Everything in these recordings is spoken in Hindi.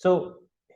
So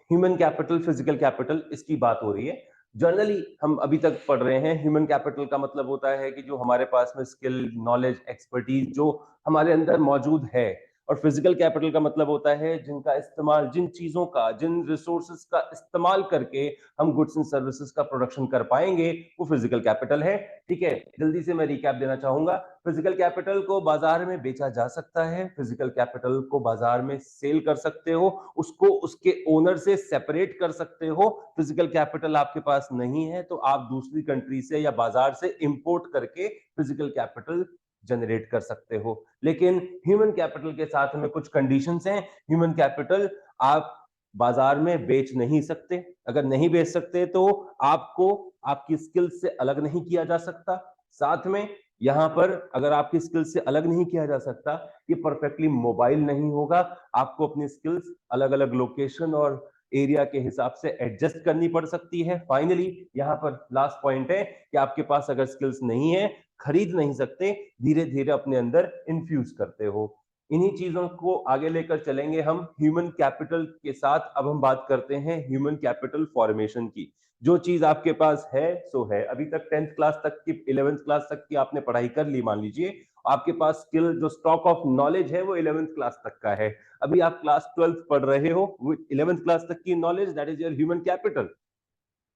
human capital, physical capital, इसकी बात हो रही है। जनरली हम अभी तक पढ़ रहे हैं ह्यूमन कैपिटल का मतलब होता है कि जो हमारे पास में स्किल, नॉलेज, एक्सपर्टीज जो हमारे अंदर मौजूद है, और फिजिकल कैपिटल का मतलब होता है जिनका इस्तेमाल, जिन चीजों का, जिन रिसोर्सेज का इस्तेमाल करके हम गुड्स एंड सर्विसेज का प्रोडक्शन कर पाएंगे, वो फिजिकल कैपिटल है। ठीक है, जल्दी से मैं रिकैप देना चाहूंगा। फिजिकल कैपिटल को बाजार में बेचा जा सकता है, फिजिकल कैपिटल को बाजार में सेल कर सकते हो, उसको उसके ओनर से सेपरेट कर सकते हो। फिजिकल कैपिटल आपके पास नहीं है तो आप दूसरी कंट्री से या बाजार से इंपोर्ट करके फिजिकल कैपिटल जनरेट कर सकते हो। लेकिन ह्यूमन कैपिटल के साथ में कुछ कंडीशंस हैं। ह्यूमन कैपिटल आप बाजार में बेच नहीं सकते। अगर नहीं बेच सकते तो आपको आपकी स्किल से अलग नहीं किया जा सकता। साथ में यहां पर अगर आपकी स्किल से अलग नहीं किया जा सकता, ये परफेक्टली मोबाइल नहीं होगा। आपको अपनी स्किल्स अलग अलग लोकेशन और एरिया के हिसाब से एडजस्ट करनी पड़ सकती है। फाइनली यहां पर लास्ट पॉइंट है कि आपके पास अगर स्किल्स नहीं है, खरीद नहीं सकते, धीरे धीरे अपने अंदर इन्फ्यूज करते हो। इन्हीं चीजों को आगे लेकर चलेंगे हम ह्यूमन कैपिटल के साथ। अब हम बात करते हैं ह्यूमन कैपिटल फॉर्मेशन की। जो चीज आपके पास है सो है। अभी तक 10th क्लास तक की, 11th क्लास तक की आपने पढ़ाई कर ली, मान लीजिए आपके पास स्किल, जो स्टॉक ऑफ नॉलेज है वो 11th क्लास तक का है। अभी आप क्लास 12th पढ़ रहे हो, 11th क्लास तक की knowledge, that is your human capital.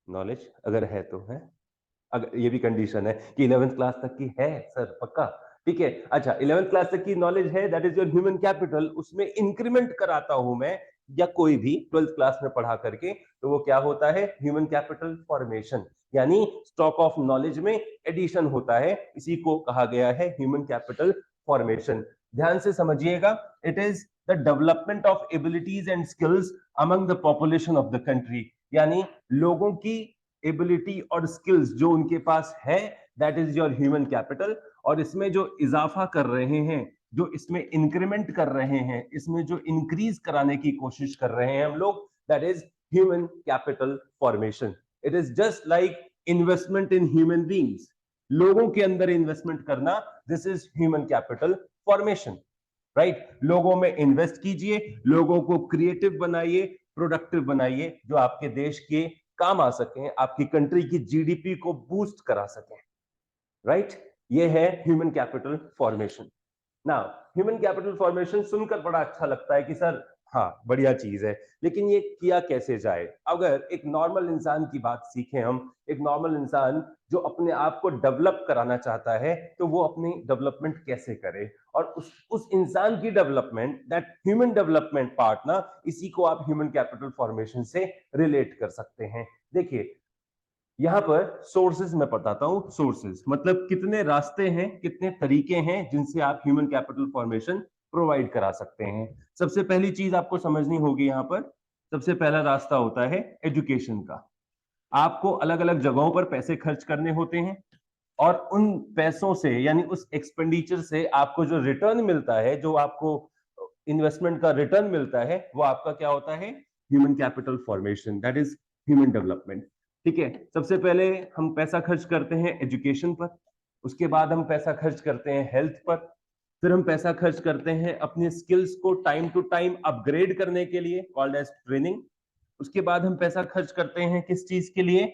Knowledge अगर है तो है, अगर ये भी कंडीशन है कि 11th क्लास तक की है सर, पक्का? ठीक है, अच्छा 11th क्लास तक की नॉलेज है, that is your human capital. उसमें इंक्रीमेंट कराता हूं मैं, या कोई भी 12th क्लास में पढ़ा करके, तो वो क्या होता है? ह्यूमन कैपिटल फॉर्मेशन, यानी स्टॉक ऑफ नॉलेज में एडिशन होता है। इसी को कहा गया है ह्यूमन कैपिटल फॉर्मेशन। ध्यान से समझिएगा, it is the development of abilities and skills among the population of the country, यानी लोगों की एबिलिटी और स्किल्स जो उनके पास है, that is your human capital. और इसमें जो इजाफा कर रहे हैं, जो इसमें इंक्रीमेंट कर रहे हैं, इसमें जो इंक्रीज कराने की कोशिश कर रहे हैं हम लोग, that is human capital formation. It is just like investment in human beings, लोगों के अंदर इन्वेस्टमेंट करना, this is human capital formation, right? लोगों में इन्वेस्ट कीजिए, लोगों को क्रिएटिव बनाइए, प्रोडक्टिव बनाइए, जो आपके देश के काम आ सकें, आपकी कंट्री की जीडीपी को बूस्ट करा सकें, राइट? ये है human capital formation. Now human capital formation सुनकर बड़ा अच्छा लगता है कि सर हाँ बढ़िया चीज है, लेकिन ये किया कैसे जाए? अगर एक नॉर्मल इंसान की बात सीखें हम, एक नॉर्मल इंसान जो अपने आप को डेवलप कराना चाहता है, तो वो अपनी डेवलपमेंट कैसे करे? और उस इंसान की development, that human development part ना, इसी को आप ह्यूमन कैपिटल फॉर्मेशन से रिलेट कर सकते हैं। देखिए यहां पर सोर्सेज मैं बताता हूं। सोर्सेज मतलब कितने रास्ते हैं, कितने तरीके हैं जिनसे आप ह्यूमन कैपिटल फॉर्मेशन प्रोवाइड करा सकते हैं। सबसे पहली चीज आपको समझनी होगी, यहां पर सबसे पहला रास्ता होता है एजुकेशन का। आपको अलग अलग जगहों पर पैसे खर्च करने होते हैं, और उन पैसों से, यानी उस एक्सपेंडिचर से आपको जो रिटर्न मिलता है, जो आपको इन्वेस्टमेंट का रिटर्न मिलता है, वो आपका क्या होता है? Human capital formation, that is human development. ठीक है, सबसे पहले हम पैसा खर्च करते हैं एजुकेशन पर, उसके बाद हम पैसा खर्च करते हैं हेल्थ पर, फिर हम पैसा खर्च करते हैं अपनी स्किल्स को टाइम टू टाइम अपग्रेड करने के लिए, कॉल्ड एज ट्रेनिंग। उसके बाद हम पैसा खर्च करते हैं किस चीज के लिए?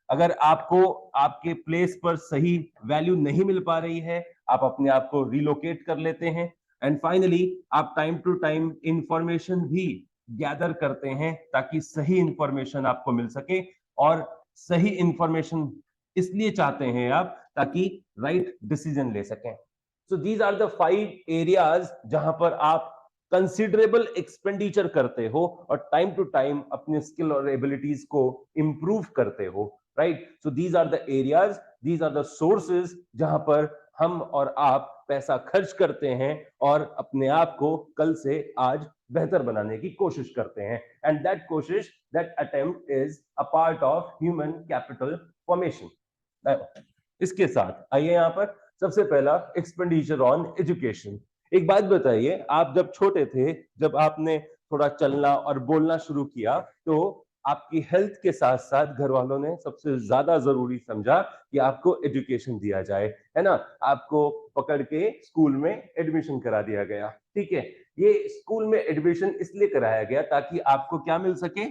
अगर आपको आपके प्लेस पर सही वैल्यू नहीं मिल पा रही है, आप अपने आप को रिलोकेट कर लेते हैं। एंड फाइनली आप टाइम टू टाइम इंफॉर्मेशन भी गैदर करते हैं, ताकि सही इंफॉर्मेशन आपको मिल सके। और सही इंफॉर्मेशन इसलिए चाहते हैं आप, ताकि राइट डिसीजन ले सकें। So these are the 5 areas जहां पर आप कंसिडरेबल एक्सपेंडिचर करते हो और टाइम टू टाइम अपने स्किल और एबिलिटीज को इंप्रूव करते हो, right? So these are the areas, these are the sources जहां पर हम और आप पैसा खर्च करते हैं और अपने आप को कल से आज बेहतर बनाने की कोशिश करते हैं। एंड दैट कोशिश, that attempt is a part of human capital formation. इसके साथ आइए यहां पर सबसे पहला एक्सपेंडिचर ऑन एजुकेशन। एक बात बताइए, आप जब छोटे थे, जब आपने थोड़ा चलना और बोलना शुरू किया, तो आपकी हेल्थ के साथ साथ घर वालों ने सबसे ज्यादा जरूरी समझा कि आपको एजुकेशन दिया जाए, है ना? आपको पकड़ के स्कूल में एडमिशन करा दिया गया, ठीक है? ये स्कूल में एडमिशन इसलिए कराया गया ताकि आपको क्या मिल सके,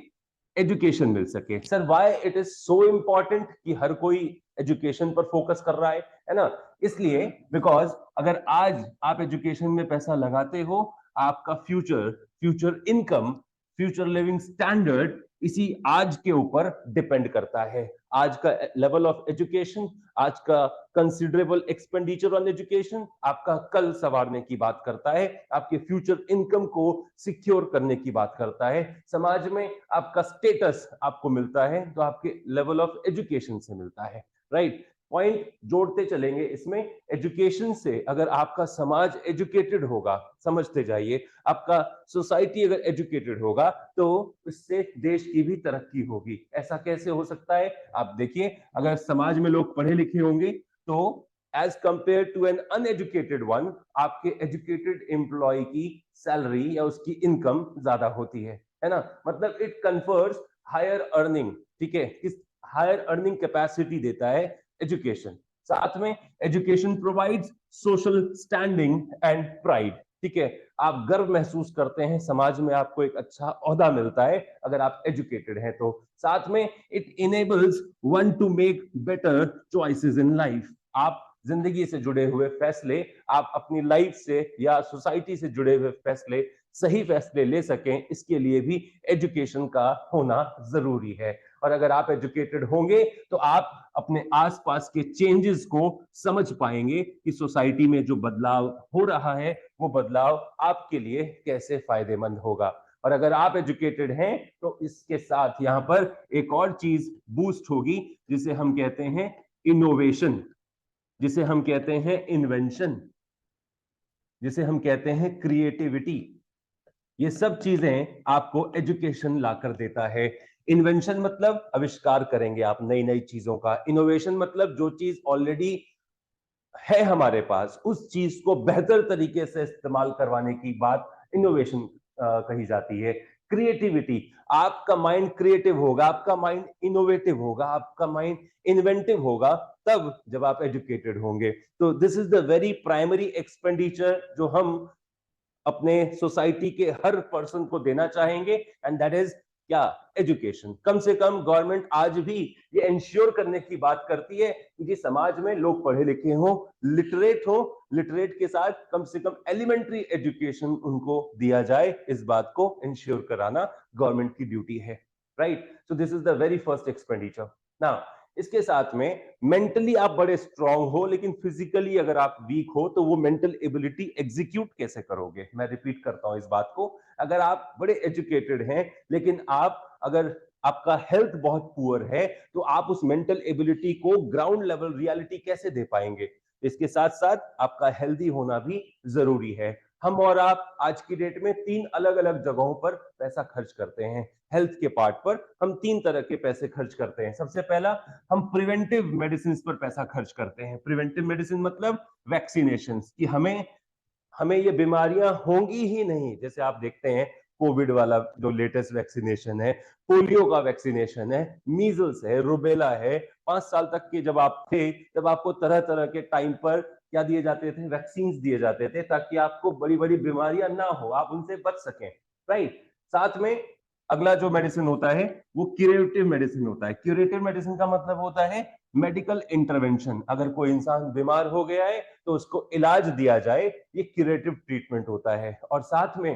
एजुकेशन मिल सके। Sir why it is so important कि हर कोई एजुकेशन पर फोकस कर रहा है ना? इसलिए बिकॉज अगर आज आप एजुकेशन में पैसा लगाते हो, आपका future income, future living standard इसी आज के ऊपर डिपेंड करता है। आज का लेवल ऑफ एजुकेशन, आज का कंसिडरेबल एक्सपेंडिचर ऑन एजुकेशन आपका कल संवारने की बात करता है, आपके फ्यूचर इनकम को सिक्योर करने की बात करता है। समाज में आपका स्टेटस आपको मिलता है तो आपके लेवल ऑफ एजुकेशन से मिलता है, राइट? पॉइंट जोड़ते चलेंगे इसमें। एजुकेशन से अगर आपका समाज एजुकेटेड होगा, समझते जाइए, आपका सोसाइटी अगर एजुकेटेड होगा तो इससे देश की भी तरक्की होगी। ऐसा कैसे हो सकता है? आप देखिए, अगर समाज में लोग पढ़े लिखे होंगे तो as compare to an uneducated one, आपके एजुकेटेड एम्प्लॉय की सैलरी या उसकी इनकम ज्यादा होती है ना? मतलब इट कन्फर्स हायर अर्निंग, ठीक है? इस हायर अर्निंग कैपेसिटी देता है एजुकेशन। साथ में education provides social standing and pride, ठीक है? आप गर्व महसूस करते हैं, समाज में आपको एक अच्छा ओहदा मिलता है अगर आप एजुकेटेड हैं तो। साथ में it enables one to make better choices in life. आप जिंदगी से जुड़े हुए फैसले, आप अपनी लाइफ से या सोसाइटी से जुड़े हुए फैसले, सही फैसले ले सकें, इसके लिए भी एजुकेशन का होना जरूरी है। और अगर आप एजुकेटेड होंगे तो आप अपने आसपास के चेंजेस को समझ पाएंगे कि सोसाइटी में जो बदलाव हो रहा है वो बदलाव आपके लिए कैसे फायदेमंद होगा। और अगर आप एजुकेटेड हैं तो इसके साथ यहां पर एक और चीज बूस्ट होगी जिसे हम कहते हैं इनोवेशन, जिसे हम कहते हैं इन्वेंशन, जिसे हम कहते हैं क्रिएटिविटी। ये सब चीजें आपको एजुकेशन लाकर देता है। इन्वेंशन मतलब आविष्कार करेंगे आप नई नई चीजों का। इनोवेशन मतलब जो चीज ऑलरेडी है हमारे पास, उस चीज को बेहतर तरीके से इस्तेमाल करवाने की बात इनोवेशन कही जाती है। क्रिएटिविटी, आपका माइंड क्रिएटिव होगा, आपका माइंड इनोवेटिव होगा, आपका माइंड इन्वेंटिव होगा तब जब आप एजुकेटेड होंगे। तो this is the very primary expenditure जो हम अपने सोसाइटी के हर पर्सन को देना चाहेंगे, एंड दैट इज क्या? एजुकेशन। कम से कम गवर्नमेंट आज भी ये इंश्योर करने की बात करती है कि समाज में लोग पढ़े लिखे हो, लिटरेट हो, लिटरेट के साथ कम से कम एलिमेंट्री एजुकेशन उनको दिया जाए। इस बात को इंश्योर कराना गवर्नमेंट की ड्यूटी है, right? So this is the very first expenditure. Now इसके साथ में मेंटली आप बड़े स्ट्रांग हो लेकिन फिजिकली अगर आप वीक हो तो वो मेंटल एबिलिटी एग्जीक्यूट कैसे करोगे? मैं रिपीट करता हूं इस बात को। अगर आप बड़े एजुकेटेड हैं लेकिन आप अगर आपका हेल्थ बहुत पुअर है तो आप उस मेंटल एबिलिटी को ग्राउंड लेवल रियलिटी कैसे दे पाएंगे? इसके साथ साथ आपका हेल्दी होना भी जरूरी है। हम और आप आज की डेट में 3 अलग अलग जगहों पर पैसा खर्च करते हैं। हेल्थ के पार्ट पर हम 3 तरह के पैसे खर्च करते हैं। सबसे पहला, हम प्रिवेंटिव मेडिसिन पर पैसा खर्च करते हैं। प्रिवेंटिव मेडिसिन मतलब वैक्सीनेशन, कि हमें हमें ये बीमारियां होंगी ही नहीं। जैसे आप देखते हैं कोविड वाला जो लेटेस्ट वैक्सीनेशन है, पोलियो का वैक्सीनेशन है, मीजल्स है, रुबेला है। 5 साल तक के जब आप थे तब आपको तरह तरह के टाइम पर क्या दिए जाते थे? वैक्सीन दिए जाते थे ताकि आपको बड़ी बड़ी बीमारियां ना हो, आप उनसे बच सकें, राइट? साथ में अगला जो मेडिसिन होता है वो क्यूरेटिव मेडिसिन होता है। क्यूरेटिव मेडिसिन का मतलब होता है मेडिकल इंटरवेंशन। अगर कोई इंसान बीमार हो गया है तो उसको इलाज दिया जाए, ये क्यूरेटिव ट्रीटमेंट होता है। और साथ में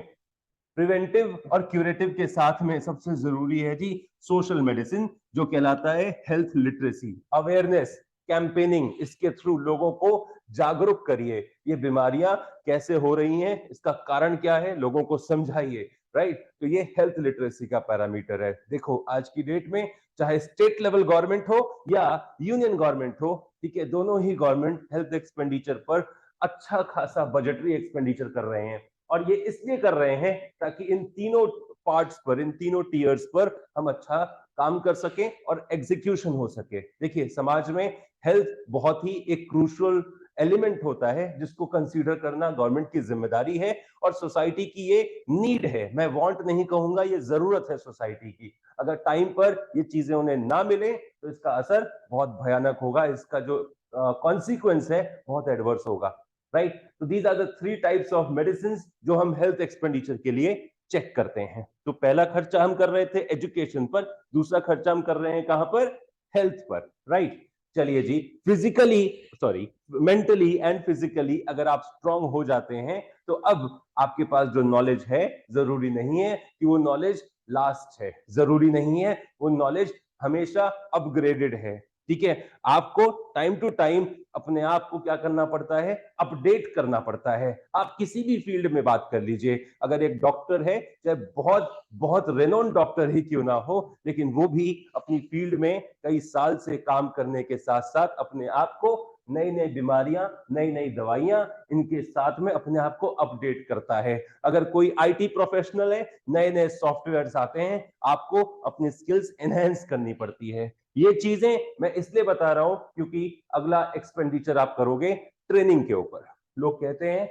प्रिवेंटिव और क्यूरेटिव के साथ में सबसे जरूरी है जी सोशल मेडिसिन, जो कहलाता है हेल्थ लिटरेसी, अवेयरनेस कैंपेनिंग। इसके थ्रू लोगों को जागरूक करिए, ये बीमारियां कैसे हो रही हैं, इसका कारण क्या है, लोगों को समझाइए, राइट? तो ये हेल्थ लिटरेसी का पैरामीटर है। देखो आज की डेट में चाहे स्टेट लेवल गवर्नमेंट हो या यूनियन गवर्नमेंट हो, ठीक है, दोनों ही गवर्नमेंट हेल्थ एक्सपेंडिचर पर अच्छा खासा बजटरी एक्सपेंडिचर कर रहे हैं। और ये इसलिए कर रहे हैं ताकि इन तीनों पार्ट्स पर, इन तीनों टीयर्स पर हम अच्छा काम कर सकें और एग्जीक्यूशन हो सके। देखिए समाज में हेल्थ बहुत ही एक क्रूशियल एलिमेंट होता है जिसको कंसीडर करना गवर्नमेंट की जिम्मेदारी है और सोसाइटी की ये नीड है। मैं वांट नहीं कहूंगा, ये जरूरत है सोसाइटी की। अगर टाइम पर ये चीजें उन्हें ना मिले तो इसका असर बहुत भयानक होगा, इसका जो कॉन्सिक्वेंस है बहुत एडवर्स होगा। राइट। तो these are the 3 types of medicine जो हम हेल्थ एक्सपेंडिचर के लिए चेक करते हैं। तो पहला खर्चा हम कर रहे थे एजुकेशन पर, दूसरा खर्चा हम कर रहे हैं कहां पर, हेल्थ पर, राइट। चलिए जी, physically sorry mentally and physically अगर आप स्ट्रांग हो जाते हैं तो अब आपके पास जो नॉलेज है, जरूरी नहीं है कि वो नॉलेज लास्ट है, जरूरी नहीं है वो नॉलेज हमेशा अपग्रेडेड है, ठीक है। आपको टाइम टू टाइम अपने आप को क्या करना पड़ता है, अपडेट करना पड़ता है। आप किसी भी फील्ड में बात कर लीजिए, अगर एक डॉक्टर है, चाहे बहुत बहुत रेनोन डॉक्टर ही क्यों ना हो, लेकिन वो भी अपनी फील्ड में कई साल से काम करने के साथ साथ अपने आप को नई नई बीमारियां, नई नई दवाइयां, इनके साथ में अपने आप को अपडेट करता है। अगर कोई आईटी प्रोफेशनल है, नए नए सॉफ्टवेयर्स आते हैं, आपको अपनी स्किल्स एनहेंस करनी पड़ती है। ये चीजें मैं इसलिए बता रहा हूं क्योंकि अगला एक्सपेंडिचर आप करोगे ट्रेनिंग के ऊपर। लोग कहते हैं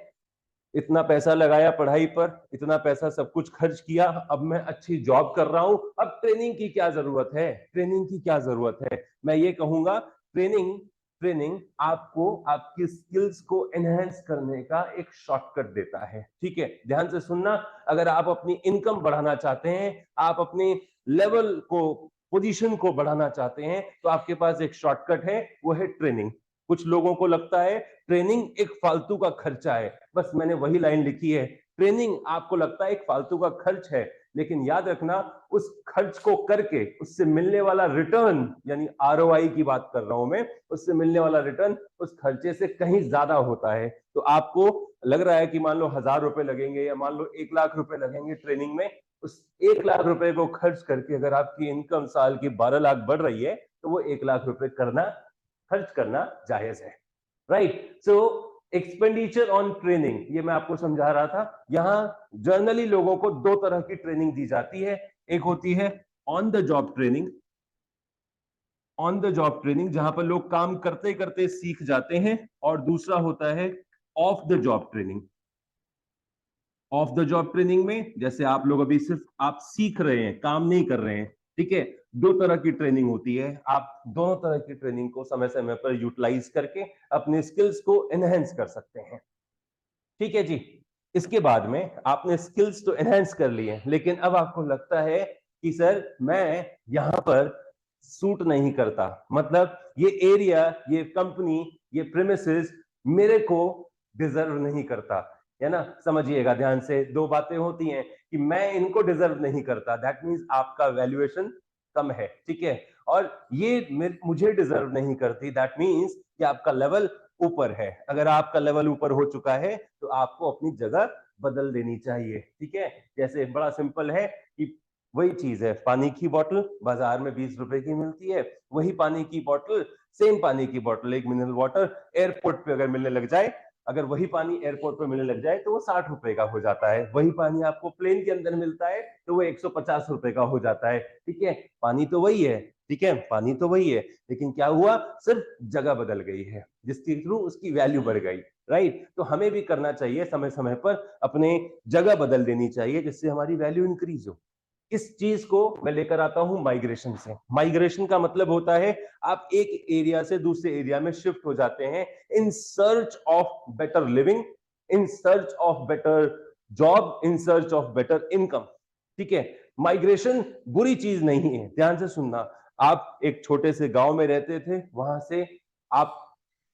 इतना पैसा लगाया पढ़ाई पर, इतना पैसा सब कुछ खर्च किया, अब मैं अच्छी जॉब कर रहा हूं, अब ट्रेनिंग की क्या जरूरत है, ट्रेनिंग की क्या जरूरत है। मैं ये कहूंगा ट्रेनिंग ट्रेनिंग आपको आपकी स्किल्स को एनहेंस करने का एक शॉर्टकट देता है, ठीक है। ध्यान से सुनना, अगर आप अपनी इनकम बढ़ाना चाहते हैं, आप अपने लेवल को, पोजीशन को बढ़ाना चाहते हैं, तो आपके पास एक शॉर्टकट है, वो है ट्रेनिंग। कुछ लोगों को लगता है ट्रेनिंग एक फालतू का खर्चा है, बस मैंने वही लाइन लिखी है, ट्रेनिंग आपको लगता है एक फालतू का खर्च है, लेकिन याद रखना उस खर्च को करके उससे मिलने वाला रिटर्न, यानी आरओआई की बात कर रहा हूं मैं, उससे मिलने वाला रिटर्न उस खर्चे से कहीं ज्यादा होता है। तो आपको लग रहा है कि मान लो 1000 रुपए लगेंगे या मान लो 1 लाख रुपए लगेंगे ट्रेनिंग में, उस 1 लाख रुपए को खर्च करके अगर आपकी इनकम साल की 12 लाख बढ़ रही है, तो वो 1 लाख रुपए खर्च करना जायज है, right. So expenditure on training, ये मैं आपको समझा रहा था। यहां जर्नली लोगों को 2 तरह की ट्रेनिंग दी जाती है, एक होती है on the job training, on the job training जहां पर लोग काम करते करते सीख जाते हैं, और दूसरा होता है of the job training. Of the job training में जैसे आप लोग अभी सिर्फ आप सीख रहे हैं, काम नहीं कर रहे हैं, ठीक है। 2 तरह की ट्रेनिंग होती है, आप दोनों तरह की ट्रेनिंग को समय समय पर यूटिलाइज करके अपने स्किल्स को एनहेंस कर सकते हैं, ठीक है जी। इसके बाद में आपने स्किल्स तो एनहेंस कर लिए, लेकिन अब आपको लगता है कि सर मैं यहां पर सूट नहीं करता, मतलब ये एरिया, ये कंपनी, ये प्रेमिसेस मेरे को डिजर्व नहीं करता, है ना। समझिएगा ध्यान से, 2 बातें होती हैं कि मैं इनको डिजर्व नहीं करता, दैट मींस आपका वैल्यूएशन कम है, ठीक है। और ये मुझे डिजर्व नहीं करती, दैट मींस कि आपका लेवल ऊपर है। अगर आपका लेवल ऊपर हो चुका है तो आपको अपनी जगह बदल देनी चाहिए, ठीक है। जैसे बड़ा सिंपल है कि वही चीज है, पानी की बोतल बाजार में 20 रुपए की मिलती है, वही पानी की बोतल, सेम पानी की बोतल, एक मिनरल वाटर एयरपोर्ट पे अगर मिलने लग जाए, अगर वही पानी एयरपोर्ट पे मिलने लग जाए तो वो 60 रुपए का हो जाता है। वही पानी आपको प्लेन के अंदर मिलता है तो वो 150 रुपए का हो जाता है, ठीक है। पानी तो वही है, ठीक है, पानी तो वही है, लेकिन क्या हुआ, सिर्फ जगह बदल गई है, जिसके थ्रू उसकी वैल्यू बढ़ गई, राइट। तो हमें भी करना चाहिए, समय समय पर अपने जगह बदल देनी चाहिए, जिससे हमारी वैल्यू इंक्रीज हो। इस चीज को मैं लेकर आता हूं माइग्रेशन से। माइग्रेशन का मतलब होता है आप एक एरिया से दूसरे एरिया में शिफ्ट हो जाते हैं in search of better living, in search of better job, in search of better income, ठीक है। माइग्रेशन बुरी चीज नहीं है, ध्यान से सुनना। आप एक छोटे से गांव में रहते थे, वहां से आप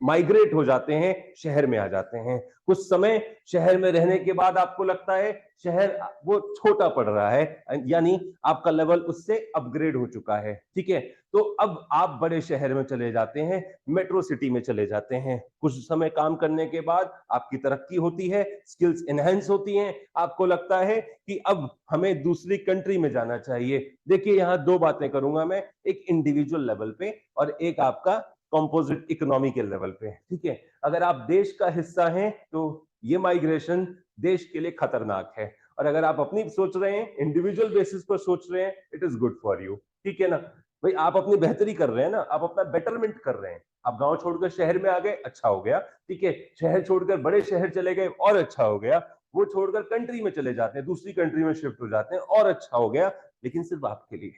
माइग्रेट हो जाते हैं, शहर में आ जाते हैं। कुछ समय शहर में रहने के बाद आपको लगता है शहर वो छोटा पड़ रहा है, यानी आपका लेवल उससे अपग्रेड हो चुका है, ठीक है। तो अब आप बड़े शहर में चले जाते हैं, मेट्रो सिटी में चले जाते हैं। कुछ समय काम करने के बाद आपकी तरक्की होती है, स्किल्स एनहेंस होती हैं, आपको लगता है कि अब हमें दूसरी कंट्री में जाना चाहिए। देखिए यहां 2 बातें करूंगा मैं, एक इंडिविजुअल लेवल पे और एक आपका कंपोजिट इकोनॉमी के लेवल पे, ठीक है। अगर आप देश का हिस्सा हैं तो ये माइग्रेशन देश के लिए खतरनाक है, और अगर आप अपनी सोच रहे हैं, इंडिविजुअल बेसिस पर सोच रहे हैं, it is good for you, ठीक है ना। भाई आप अपनी बेहतरी कर रहे हैं ना, आप अपना बेटरमेंट कर रहे हैं। आप गांव छोड़कर शहर में आ गए, अच्छा हो गया, ठीक है। शहर छोड़कर बड़े शहर चले गए, और अच्छा हो गया। वो छोड़कर कंट्री में चले जाते हैं, दूसरी कंट्री में शिफ्ट हो जाते हैं, और अच्छा हो गया, लेकिन सिर्फ आपके लिए,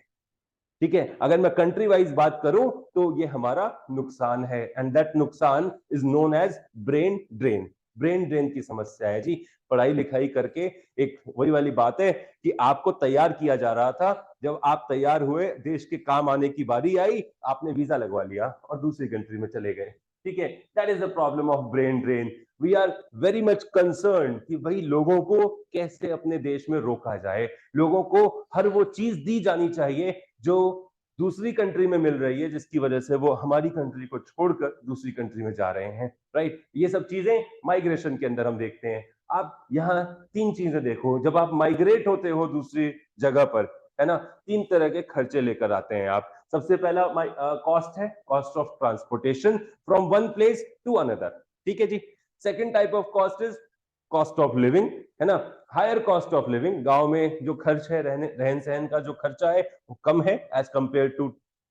ठीक है। अगर मैं कंट्री वाइज बात करूं तो ये हमारा नुकसान है, एंड दैट नुकसान is known as brain drain. Brain drain की समस्या है जी। पढ़ाई लिखाई करके एक वही वाली बात है कि आपको तैयार किया जा रहा था, जब आप तैयार हुए, देश के काम आने की बारी आई, आपने वीजा लगवा लिया और दूसरी कंट्री में चले गए। ठीक है, that is the problem of brain drain. We are very much concern कि भाई लोगों को कैसे अपने देश में रोका जाए, लोगों को हर वो चीज दी जानी चाहिए जो दूसरी कंट्री में मिल रही है, जिसकी वजह से वो हमारी कंट्री को छोड़कर दूसरी कंट्री में जा रहे हैं। राइट, ये सब चीजें माइग्रेशन के अंदर हम देखते हैं। आप यहाँ तीन चीजें देखो, जब आप माइग्रेट होते हो दूसरी जगह पर, है ना, तीन तरह के खर्चे लेकर आते हैं आप। सबसे पहला कॉस्ट है, cost of transportation from one place to another. ठीक है जी। Second type of cost is cost of living, है ना, हायर कॉस्ट ऑफ लिविंग। गांव में जो खर्च है, रहन सहन का जो खर्चा है वो कम है एज कंपेयर टू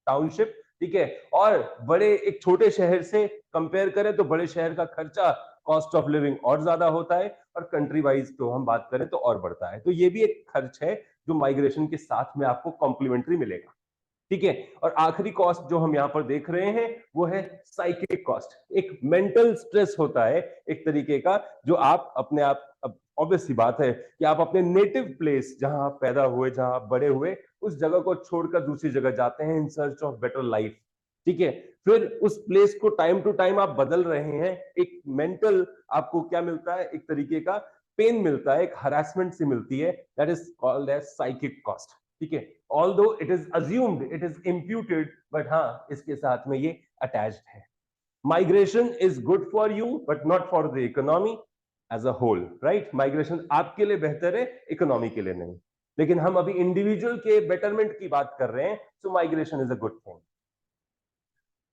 टाउनशिप। ठीक है, और बड़े एक छोटे शहर से कंपेयर करें तो बड़े शहर का खर्चा, कॉस्ट ऑफ लिविंग और ज्यादा होता है, और कंट्री वाइज तो हम बात करें तो और बढ़ता है। तो ये भी एक खर्च है जो माइग्रेशन के साथ में आपको कॉम्प्लीमेंट्री मिलेगा। ठीक है, और आखिरी कॉस्ट जो हम यहाँ पर देख रहे हैं वो है साइकिक कॉस्ट। एक मेंटल स्ट्रेस होता है एक तरीके का, जो आप अपने आप, अब ऑब्वियस सी बात है कि आप अपने नेटिव प्लेस जहां आप पैदा हुए, जहां आप बड़े हुए, उस जगह को छोड़कर दूसरी जगह जाते हैं in search of better life. ठीक है, फिर उस प्लेस को टाइम टू टाइम आप बदल रहे हैं, एक मेंटल आपको क्या मिलता है, एक तरीके का पेन मिलता है, एक हरासमेंट से मिलती है, that is called as psychic cost. ठीक है, although it is assumed, it is imputed, but हाँ, इसके साथ में ये अटैच्ड है। Migration is good for you but not for the economy as a whole. Right, migration आपके लिए बेहतर है, इकोनॉमी के लिए नहीं। लेकिन हम अभी इंडिविजुअल के बेटरमेंट की बात कर रहे हैं, so migration is a good thing.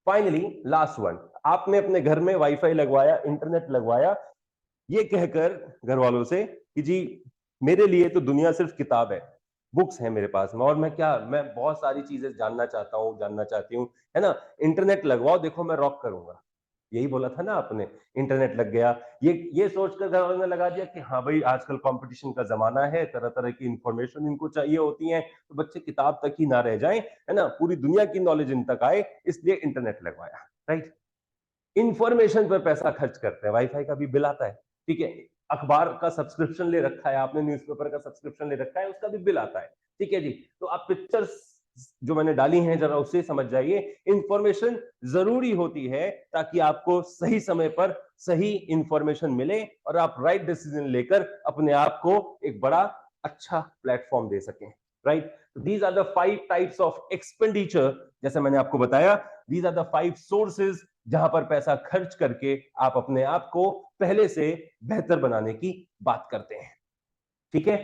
Finally last one, आपने अपने घर में वाईफाई लगवाया, इंटरनेट लगवाया, ये कहकर घर वालों से कि जी मेरे लिए तो दुनिया सिर्फ किताब है, बुक्स है मेरे पास में, और मैं क्या, मैं बहुत सारी चीजें जानना चाहता हूँ, जानना चाहती हूँ, है ना, इंटरनेट लगवाओ, देखो मैं रॉक करूंगा। यही बोला था ना आपने, इंटरनेट लग गया, ये सोचकर घर वालों ने लगा दिया कि हाँ भाई आजकल कंपटीशन का जमाना है, तरह तरह की इंफॉर्मेशन इनको चाहिए होती है, तो बच्चे किताब तक ही ना रह जाएं, है ना, पूरी दुनिया की नॉलेज इन तक आए, इसलिए इंटरनेट लगवाया। राइट, इंफॉर्मेशन पर पैसा खर्च करते हैं, वाईफाई का भी बिल आता है। ठीक है, अखबार का सब्सक्रिप्शन ले रखा है आपने, न्यूज़पेपर का सब्सक्रिप्शन ले रखा है, उसका भी बिल आता है। ठीक है जी, तो आप पिक्चर्स जो मैंने डाली हैं जरा उससे समझ जाइए। इंफॉर्मेशन जरूरी होती है ताकि आपको सही समय पर सही इंफॉर्मेशन मिले और आप राइट डिसीजन लेकर अपने आप को एक बड़ा अच्छा प्लेटफॉर्म दे सकें। Right, these are the 5 types of expenditure, जैसे मैंने आपको बताया, दीज आर द 5 सोर्सेज जहां पर पैसा खर्च करके आप अपने आप को पहले से बेहतर बनाने की बात करते हैं। ठीक है,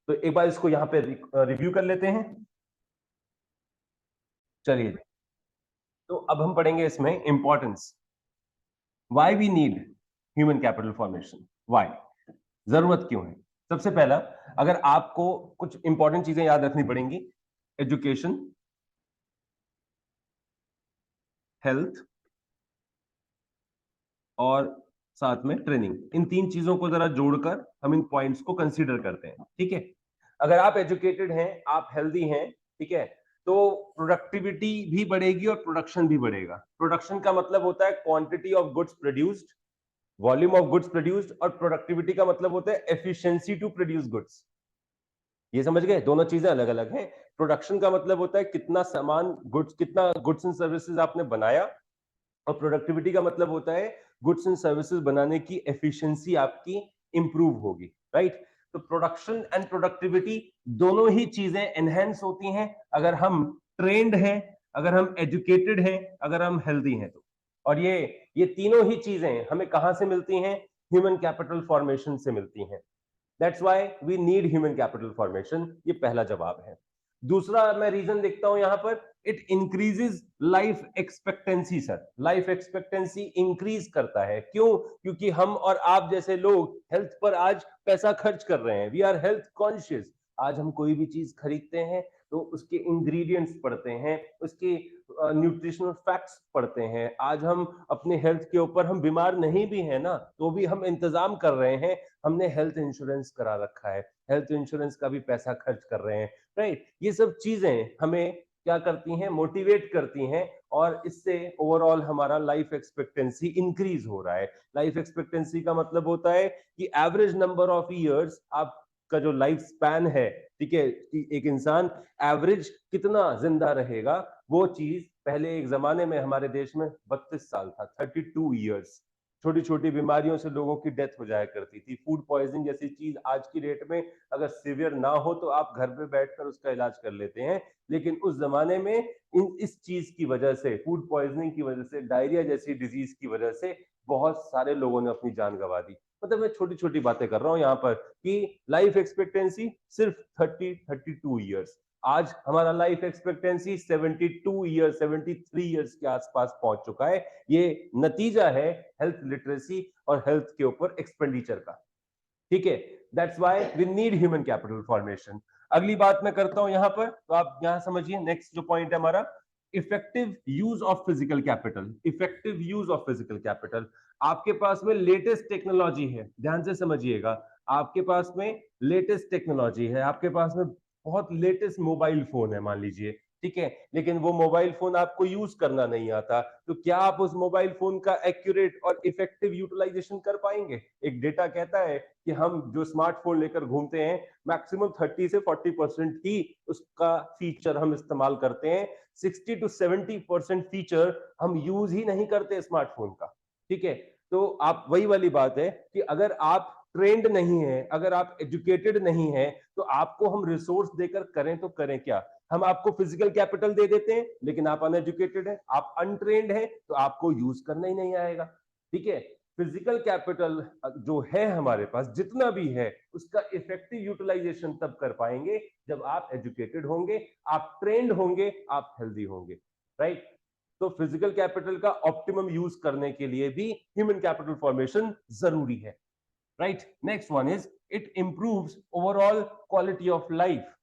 तो एक बार इसको यहां पे रिव्यू कर लेते हैं। चलिए, तो अब हम पढ़ेंगे इसमें importance, why we need human capital formation, why, जरूरत क्यों है। सबसे पहला, अगर आपको कुछ इंपॉर्टेंट चीजें याद रखनी पड़ेंगी, एजुकेशन, हेल्थ और साथ में ट्रेनिंग, इन तीन चीजों को जरा जोड़कर हम इन पॉइंट्स को कंसीडर करते हैं। ठीक है, अगर आप एजुकेटेड हैं, आप हेल्दी हैं, ठीक है, तो प्रोडक्टिविटी भी बढ़ेगी और प्रोडक्शन भी बढ़ेगा। प्रोडक्शन का मतलब होता है quantity of goods produced, volume of goods produced, और प्रोडक्टिविटी का मतलब होता है एफिशिएंसी टू प्रोड्यूस गुड्स। ये समझ गए, दोनों चीजें अलग अलग हैं। प्रोडक्शन का मतलब होता है कितना सामान, गुड्स, कितना गुड्स एंड सर्विसेज आपने बनाया, और प्रोडक्टिविटी का मतलब होता है गुड्स एंड सर्विसेज बनाने की एफिशिएंसी आपकी इंप्रूव होगी। राइट, तो प्रोडक्शन एंड प्रोडक्टिविटी दोनों ही चीजें एनहेंस होती हैं अगर हम ट्रेंड हैं, अगर हम एजुकेटेड हैं, अगर हम हेल्दी हैं तो। और ये तीनों ही चीजें हमें कहां से मिलती हैं, ह्यूमन कैपिटल फॉर्मेशन से मिलती हैं। That's why we need human capital formation, ये पहला जवाब है। दूसरा मैं रीजन देखता हूं यहां पर, it increases life expectancy. Sir, life expectancy increase करता है, क्यों? क्योंकि हम और आप जैसे लोग हेल्थ पर आज पैसा खर्च कर रहे हैं, वी आर हेल्थ कॉन्शियस। आज हम कोई भी चीज खरीदते हैं तो उसके इंग्रेडिएंट्स पढ़ते हैं, उसके न्यूट्रिशनल फैक्ट्स पढ़ते हैं। आज हम अपने हेल्थ के ऊपर, हम बीमार नहीं भी है ना, तो भी हम इंतजाम कर रहे हैं, हमने हेल्थ इंश्योरेंस करा रखा है, हेल्थ इंश्योरेंस का भी पैसा खर्च कर रहे हैं। राइट, ये सब चीजें हमें क्या करती हैं, मोटिवेट करती हैं और इससे ओवरऑल हमारा लाइफ एक्सपेक्टेंसी इंक्रीज हो रहा है। लाइफ एक्सपेक्टेंसी का मतलब होता है कि एवरेज नंबर ऑफ ईयर्स आपका जो लाइफ स्पैन है, ठीक है, कि एक इंसान एवरेज कितना जिंदा रहेगा, वो चीज पहले एक जमाने में हमारे देश में 32 साल था, 32 ईयर्स। छोटी छोटी बीमारियों से लोगों की डेथ हो जाया करती थी। फूड पॉइजनिंग जैसी चीज आज की डेट में अगर सीवियर ना हो तो आप घर पे बैठकर उसका इलाज कर लेते हैं, लेकिन उस जमाने में इस चीज की वजह से, फूड पॉइजनिंग की वजह से, डायरिया जैसी डिजीज की वजह से बहुत सारे लोगों ने अपनी जान गंवा दी। मतलब मैं छोटी छोटी बातें कर रहा हूं यहाँ पर कि लाइफ एक्सपेक्टेंसी सिर्फ 32 ईयर्स। आज हमारा लाइफ एक्सपेक्टेंसी 72 ईयर्स, 73 ईयर्स के आसपास पहुंच चुका है। ये नतीजा है हेल्थ लिटरेसी और हेल्थ के ऊपर एक्सपेंडिचर का, ठीक है। That's why we need human capital formation. अगली बात मैं करता हूं यहां पर, तो आप यहां समझिए नेक्स्ट जो पॉइंट है हमारा, effective use of physical capital. Effective use of physical capital, आपके पास में लेटेस्ट टेक्नोलॉजी है, ध्यान से समझिएगा। आपके पास में लेटेस्ट टेक्नोलॉजी है, आपके पास में बहुत लेटेस्ट मोबाइल फोन है मान लीजिए, ठीक है, लेकिन वो मोबाइल फोन आपको यूज करना नहीं आता, तो क्या आप उस मोबाइल फोन का एक्यूरेट और इफेक्टिव यूटिलाइजेशन कर पाएंगे? एक डेटा कहता है कि हम जो स्मार्टफोन लेकर घूमते हैं, मैक्सिमम 30 से 40% ही उसका फीचर हम इस्तेमाल करते हैं। 60 टू 70% फीचर हम यूज ही नहीं करते स्मार्टफोन का, ठीक है। तो आप, वही वाली बात है कि अगर आप ट्रेंड नहीं है, अगर आप एजुकेटेड नहीं है, तो आपको हम रिसोर्स देकर करें तो करें क्या? हम आपको फिजिकल कैपिटल दे देते हैं, लेकिन आप अनएजुकेटेड है, आप अनट्रेन्ड है, तो आपको यूज करना ही नहीं आएगा, ठीक है। फिजिकल कैपिटल जो है हमारे पास, जितना भी है, उसका इफेक्टिव यूटिलाइजेशन तब कर पाएंगे जब आप एजुकेटेड होंगे, आप ट्रेंड होंगे, आप हेल्दी होंगे, राइट। तो फिजिकल कैपिटल का ऑप्टिमम यूज करने के लिए भी ह्यूमन कैपिटल फॉर्मेशन जरूरी है, right. Next one is it improves overall quality of life.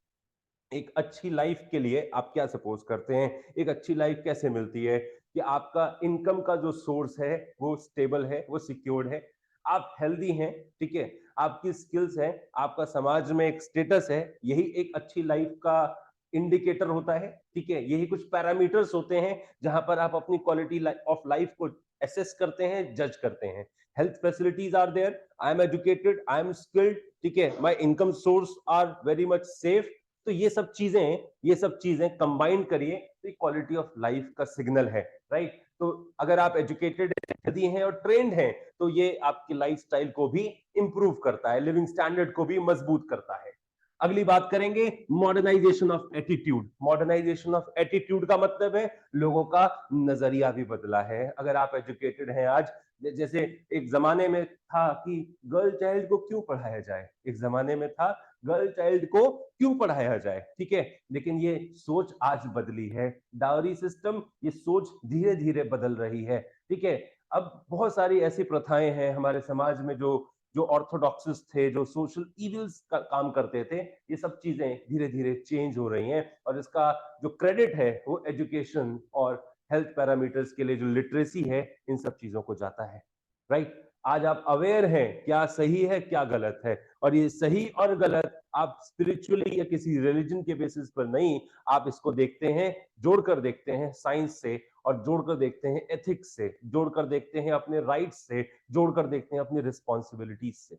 एक अच्छी लाइफ के लिए आप क्या सपोज करते हैं? एक अच्छी लाइफ कैसे मिलती है? कि आपका इनकम का जो सोर्स है वो स्टेबल है, वो सिक्योर्ड है, आप हेल्दी हैं, ठीक है, आपकी स्किल्स हैं, आपका समाज में एक स्टेटस है, यही एक अच्छी लाइफ का इंडिकेटर होता है, ठीक है। यही कुछ पैरामीटर्स होते हैं जहां पर आप अपनी क्वालिटी ऑफ लाइफ को एसेस करते हैं, जज करते हैं। Health facilities are there, I am educated, I am skilled, ठीक है, my income source are very much safe. तो ये सब चीजें कंबाइन करिए तो क्वालिटी ऑफ लाइफ का सिग्नल है, राइट। तो अगर आप एजुकेटेड हैं और ट्रेंड हैं, तो ये आपकी लाइफस्टाइल को भी इंप्रूव करता है, लिविंग स्टैंडर्ड को भी मजबूत करता है। अगली बात करेंगे modernisation of attitude. Modernisation of attitude का मतलब है लोगों का नजरिया भी बदला है। अगर आप एजुकेटेड हैं आज, जैसे एक जमाने में था कि गर्ल चाइल्ड को क्यों पढ़ाया जाए, एक जमाने में था गर्ल चाइल्ड को क्यों पढ़ाया जाए, ठीक है, लेकिन ये सोच आज बदली है। डाउरी सिस्टम, ये सोच धीरे धीरे बदल रही है, ठीक है। अब बहुत सारी ऐसी प्रथाएं हैं हमारे समाज में जो जो ऑर्थोडॉक्सिस थे, जो सोशल इविल्स का काम करते थे, ये सब चीजें धीरे धीरे चेंज हो रही हैं, और इसका जो क्रेडिट है वो एजुकेशन और हेल्थ पैरामीटर्स के लिए जो लिटरेसी है, इन सब चीजों को जाता है, राइट। आज आप अवेयर हैं क्या सही है क्या गलत है, और ये सही और गलत आप स्पिरिचुअली या किसी रिलीजन के बेसिस पर नहीं, आप इसको देखते हैं, जोड़कर देखते हैं साइंस से, और जोड़कर देखते हैं एथिक्स से, जोड़कर देखते हैं अपने राइट्स से, जोड़कर देखते हैं अपनी रिस्पॉन्सिबिलिटीज से,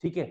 ठीक है,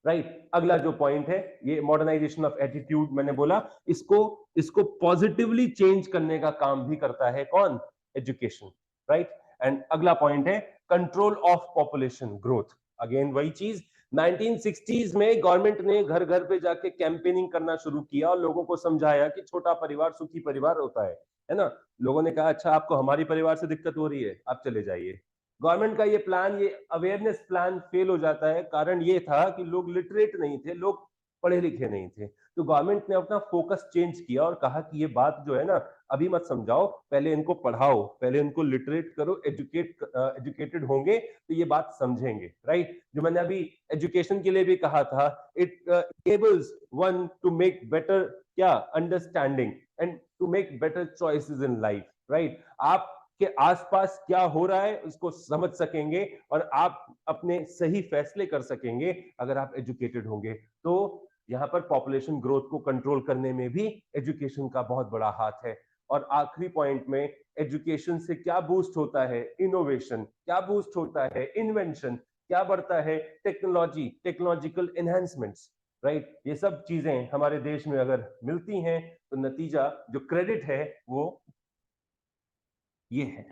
राइट। अगला जो पॉइंट है, ये मॉडर्नाइजेशन ऑफ एटीट्यूड, मैंने बोला इसको इसको पॉजिटिवली चेंज करने का काम भी करता है कौन? Education, right. एंड अगला पॉइंट है control of population growth. Again वही चीज, 1960s में गवर्नमेंट ने घर घर पे जाके कैंपेनिंग करना शुरू किया और लोगों को समझाया कि छोटा परिवार सुखी परिवार होता है ना। लोगों ने कहा अच्छा आपको हमारी परिवार से दिक्कत हो रही है, आप चले जाइए। गवर्नमेंट का ये प्लान, ये अवेयरनेस प्लान फेल हो जाता है। कारण ये था कि लोग लिटरेट नहीं थे, लोग पढ़े लिखे नहीं थे। तो गवर्नमेंट ने अपना फोकस चेंज किया और कहा कि ये बात जो है ना, अभी मत समझाओ, पहले इनको पढ़ाओ, पहले इनको लिटरेट करो, एजुकेटेड होंगे तो ये बात समझेंगे, राइट। जो मैंने अभी एजुकेशन के लिए भी कहा था, it enables one to make better क्या understanding and to make better choices in life, right. आप के आसपास क्या हो रहा है उसको समझ सकेंगे और आप अपने सही फैसले कर सकेंगे अगर आप एजुकेटेड होंगे। तो यहाँ पर पॉपुलेशन ग्रोथ को कंट्रोल करने में भी एजुकेशन का बहुत बड़ा हाथ है। और आखिरी पॉइंट में एजुकेशन से क्या बूस्ट होता है, इनोवेशन, क्या बूस्ट होता है, इन्वेंशन, क्या बढ़ता है, टेक्नोलॉजी, टेक्नोलॉजिकल एनहांसमेंट्स, राइट। ये सब चीजें हमारे देश में अगर मिलती हैं तो नतीजा जो क्रेडिट है वो ये है।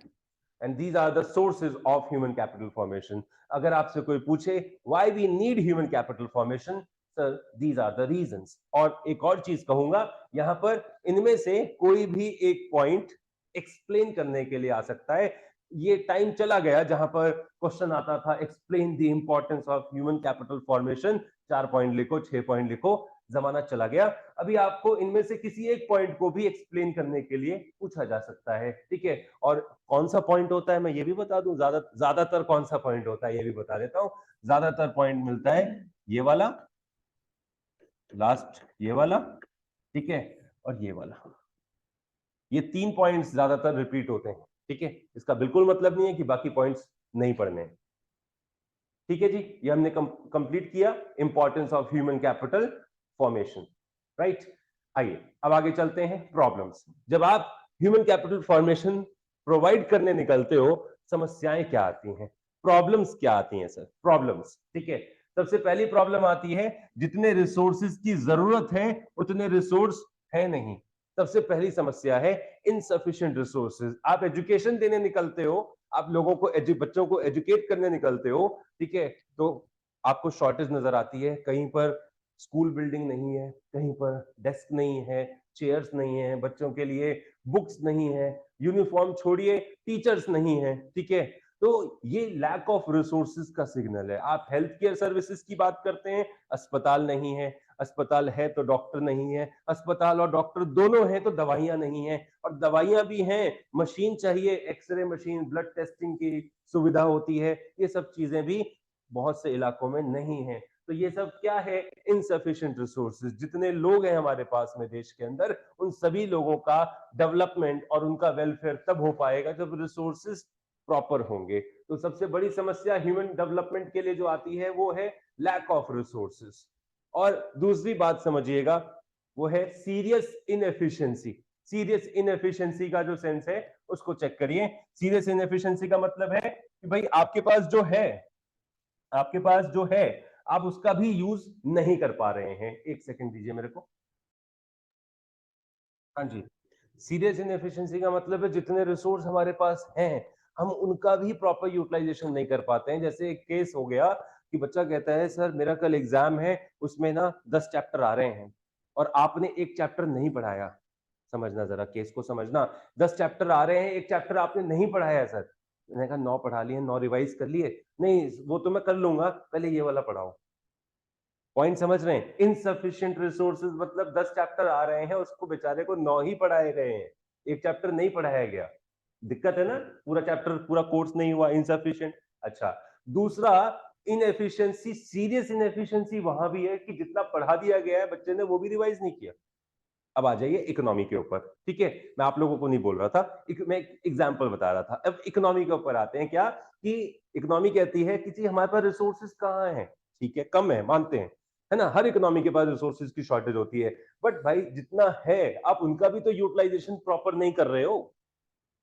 And these are the sources of human capital formation. अगर आपसे कोई पूछे why we need human capital formation, sir these are the reasons. और एक और चीज कहूंगा यहां पर, इनमें से कोई भी एक पॉइंट एक्सप्लेन करने के लिए आ सकता है। ये टाइम चला गया जहां पर क्वेश्चन आता था explain the importance of human capital formation, 4 point लिखो, 6 पॉइंट लिखो, जमाना चला गया। अभी आपको इनमें से किसी एक पॉइंट को भी एक्सप्लेन करने के लिए पूछा जा सकता है, ठीक है। और कौन सा पॉइंट होता है मैं ये भी बता दूं, ज्यादातर कौन सा पॉइंट होता है ये भी बता देता हूं। ज्यादातर पॉइंट मिलता है ये वाला, लास्ट ये वाला, ठीक है, और ये वाला। ये 3 पॉइंट्स ज्यादातर रिपीट होते हैं, ठीक है। इसका बिल्कुल मतलब नहीं है कि बाकी पॉइंट्स नहीं पढ़ने हैं, ठीक है जी। ये हमने कंप्लीट किया importance of human capital formation, right. आइए अब आगे चलते हैं प्रॉब्लम्स। जब आप ह्यूमन कैपिटल फॉर्मेशन प्रोवाइड करने निकलते हो, समस्याएं क्या आती हैं, प्रॉब्लम्स क्या आती हैं सर, प्रॉब्लम्स, ठीक है। सबसे पहली प्रॉब्लम आती है जितने रिसोर्सेज की जरूरत है उतने रिसोर्स है नहीं। सबसे पहली समस्या है इनसफिशिएंट रिसोर्सेज। आप एजुकेशन देने निकलते हो, आप लोगों को बच्चों को एजुकेट करने निकलते हो, ठीक है, तो आपको शॉर्टेज नजर आती है। कहीं पर स्कूल बिल्डिंग नहीं है, कहीं पर डेस्क नहीं है, चेयर्स नहीं है, बच्चों के लिए बुक्स नहीं है, यूनिफॉर्म छोड़िए टीचर्स नहीं है, ठीक है। तो ये लैक ऑफ रिसोर्सेज का सिग्नल है। आप हेल्थ केयर सर्विसेज की बात करते हैं, अस्पताल नहीं है, अस्पताल है तो डॉक्टर नहीं है, अस्पताल और डॉक्टर दोनों हैं तो दवाइयां नहीं है, और दवाइयां भी हैं, मशीन चाहिए, एक्सरे मशीन, ब्लड टेस्टिंग की सुविधा होती है, ये सब चीजें भी बहुत से इलाकों में नहीं है। तो ये सब क्या है, इनसफिशिएंट रिसोर्सेज। जितने लोग हैं हमारे पास में देश के अंदर, उन सभी लोगों का डेवलपमेंट और उनका वेलफेयर तब हो पाएगा जब रिसोर्सेज प्रॉपर होंगे। तो सबसे बड़ी समस्या ह्यूमन डेवलपमेंट के लिए जो आती है वो है लैक ऑफ रिसोर्सेज। और दूसरी बात समझिएगा, वो है सीरियस इनएफिशिएंसी। सीरियस इनएफिशिएंसी का जो सेंस है उसको चेक करिए। सीरियस इनएफिशिएंसी का मतलब है कि भाई आपके पास जो है, आपके पास जो है, आप उसका भी यूज नहीं कर पा रहे हैं। एक सेकंड दीजिए मेरे को। हाँ जी, सीरियस इनएफिशिएंसी का मतलब है जितने रिसोर्स हमारे पास हैं, हम उनका भी प्रॉपर यूटिलाइजेशन नहीं कर पाते हैं। जैसे एक केस हो गया कि बच्चा कहता है सर मेरा कल एग्जाम है, उसमें ना 10 चैप्टर आ रहे हैं और आपने एक चैप्टर नहीं पढ़ाया। समझना जरा, केस को समझना। 10 चैप्टर आ रहे हैं, एक चैप्टर आपने नहीं पढ़ाया सर। मैंने कहा 9 पढ़ा लिए, 9 रिवाइज कर लिए। नहीं वो तो मैं कर लूंगा, पहले ये वाला पढ़ाओ। पॉइंट समझ रहे हैं, इनसफिशिएंट रिसोर्सेज मतलब 10 चैप्टर आ रहे हैं, उसको बेचारे को 9 ही पढ़ाए गए हैं, एक चैप्टर नहीं पढ़ाया गया। दिक्कत है ना, पूरा चैप्टर पूरा कोर्स नहीं हुआ, इनसफिशिएंट। अच्छा, दूसरा इनएफिशिएंसी, सीरियस इनएफिशिएंसी वहां भी है कि जितना पढ़ा दिया गया है बच्चे ने वो भी रिवाइज नहीं किया। अब आ जाइए इकोनॉमी के ऊपर, ठीक है। मैं आप लोगों को नहीं बोल रहा था, मैं एग्जांपल बता रहा था। अब इकोनॉमी के ऊपर आते हैं, क्या कि इकोनॉमी कहती है कि जी हमारे पास रिसोर्सेज कहाँ हैं, ठीक है, कम है, मानते हैं, है ना, हर इकोनॉमी के पास रिसोर्सेज की शॉर्टेज होती है। बट भाई जितना है आप उनका भी तो यूटिलाइजेशन प्रॉपर नहीं कर रहे हो।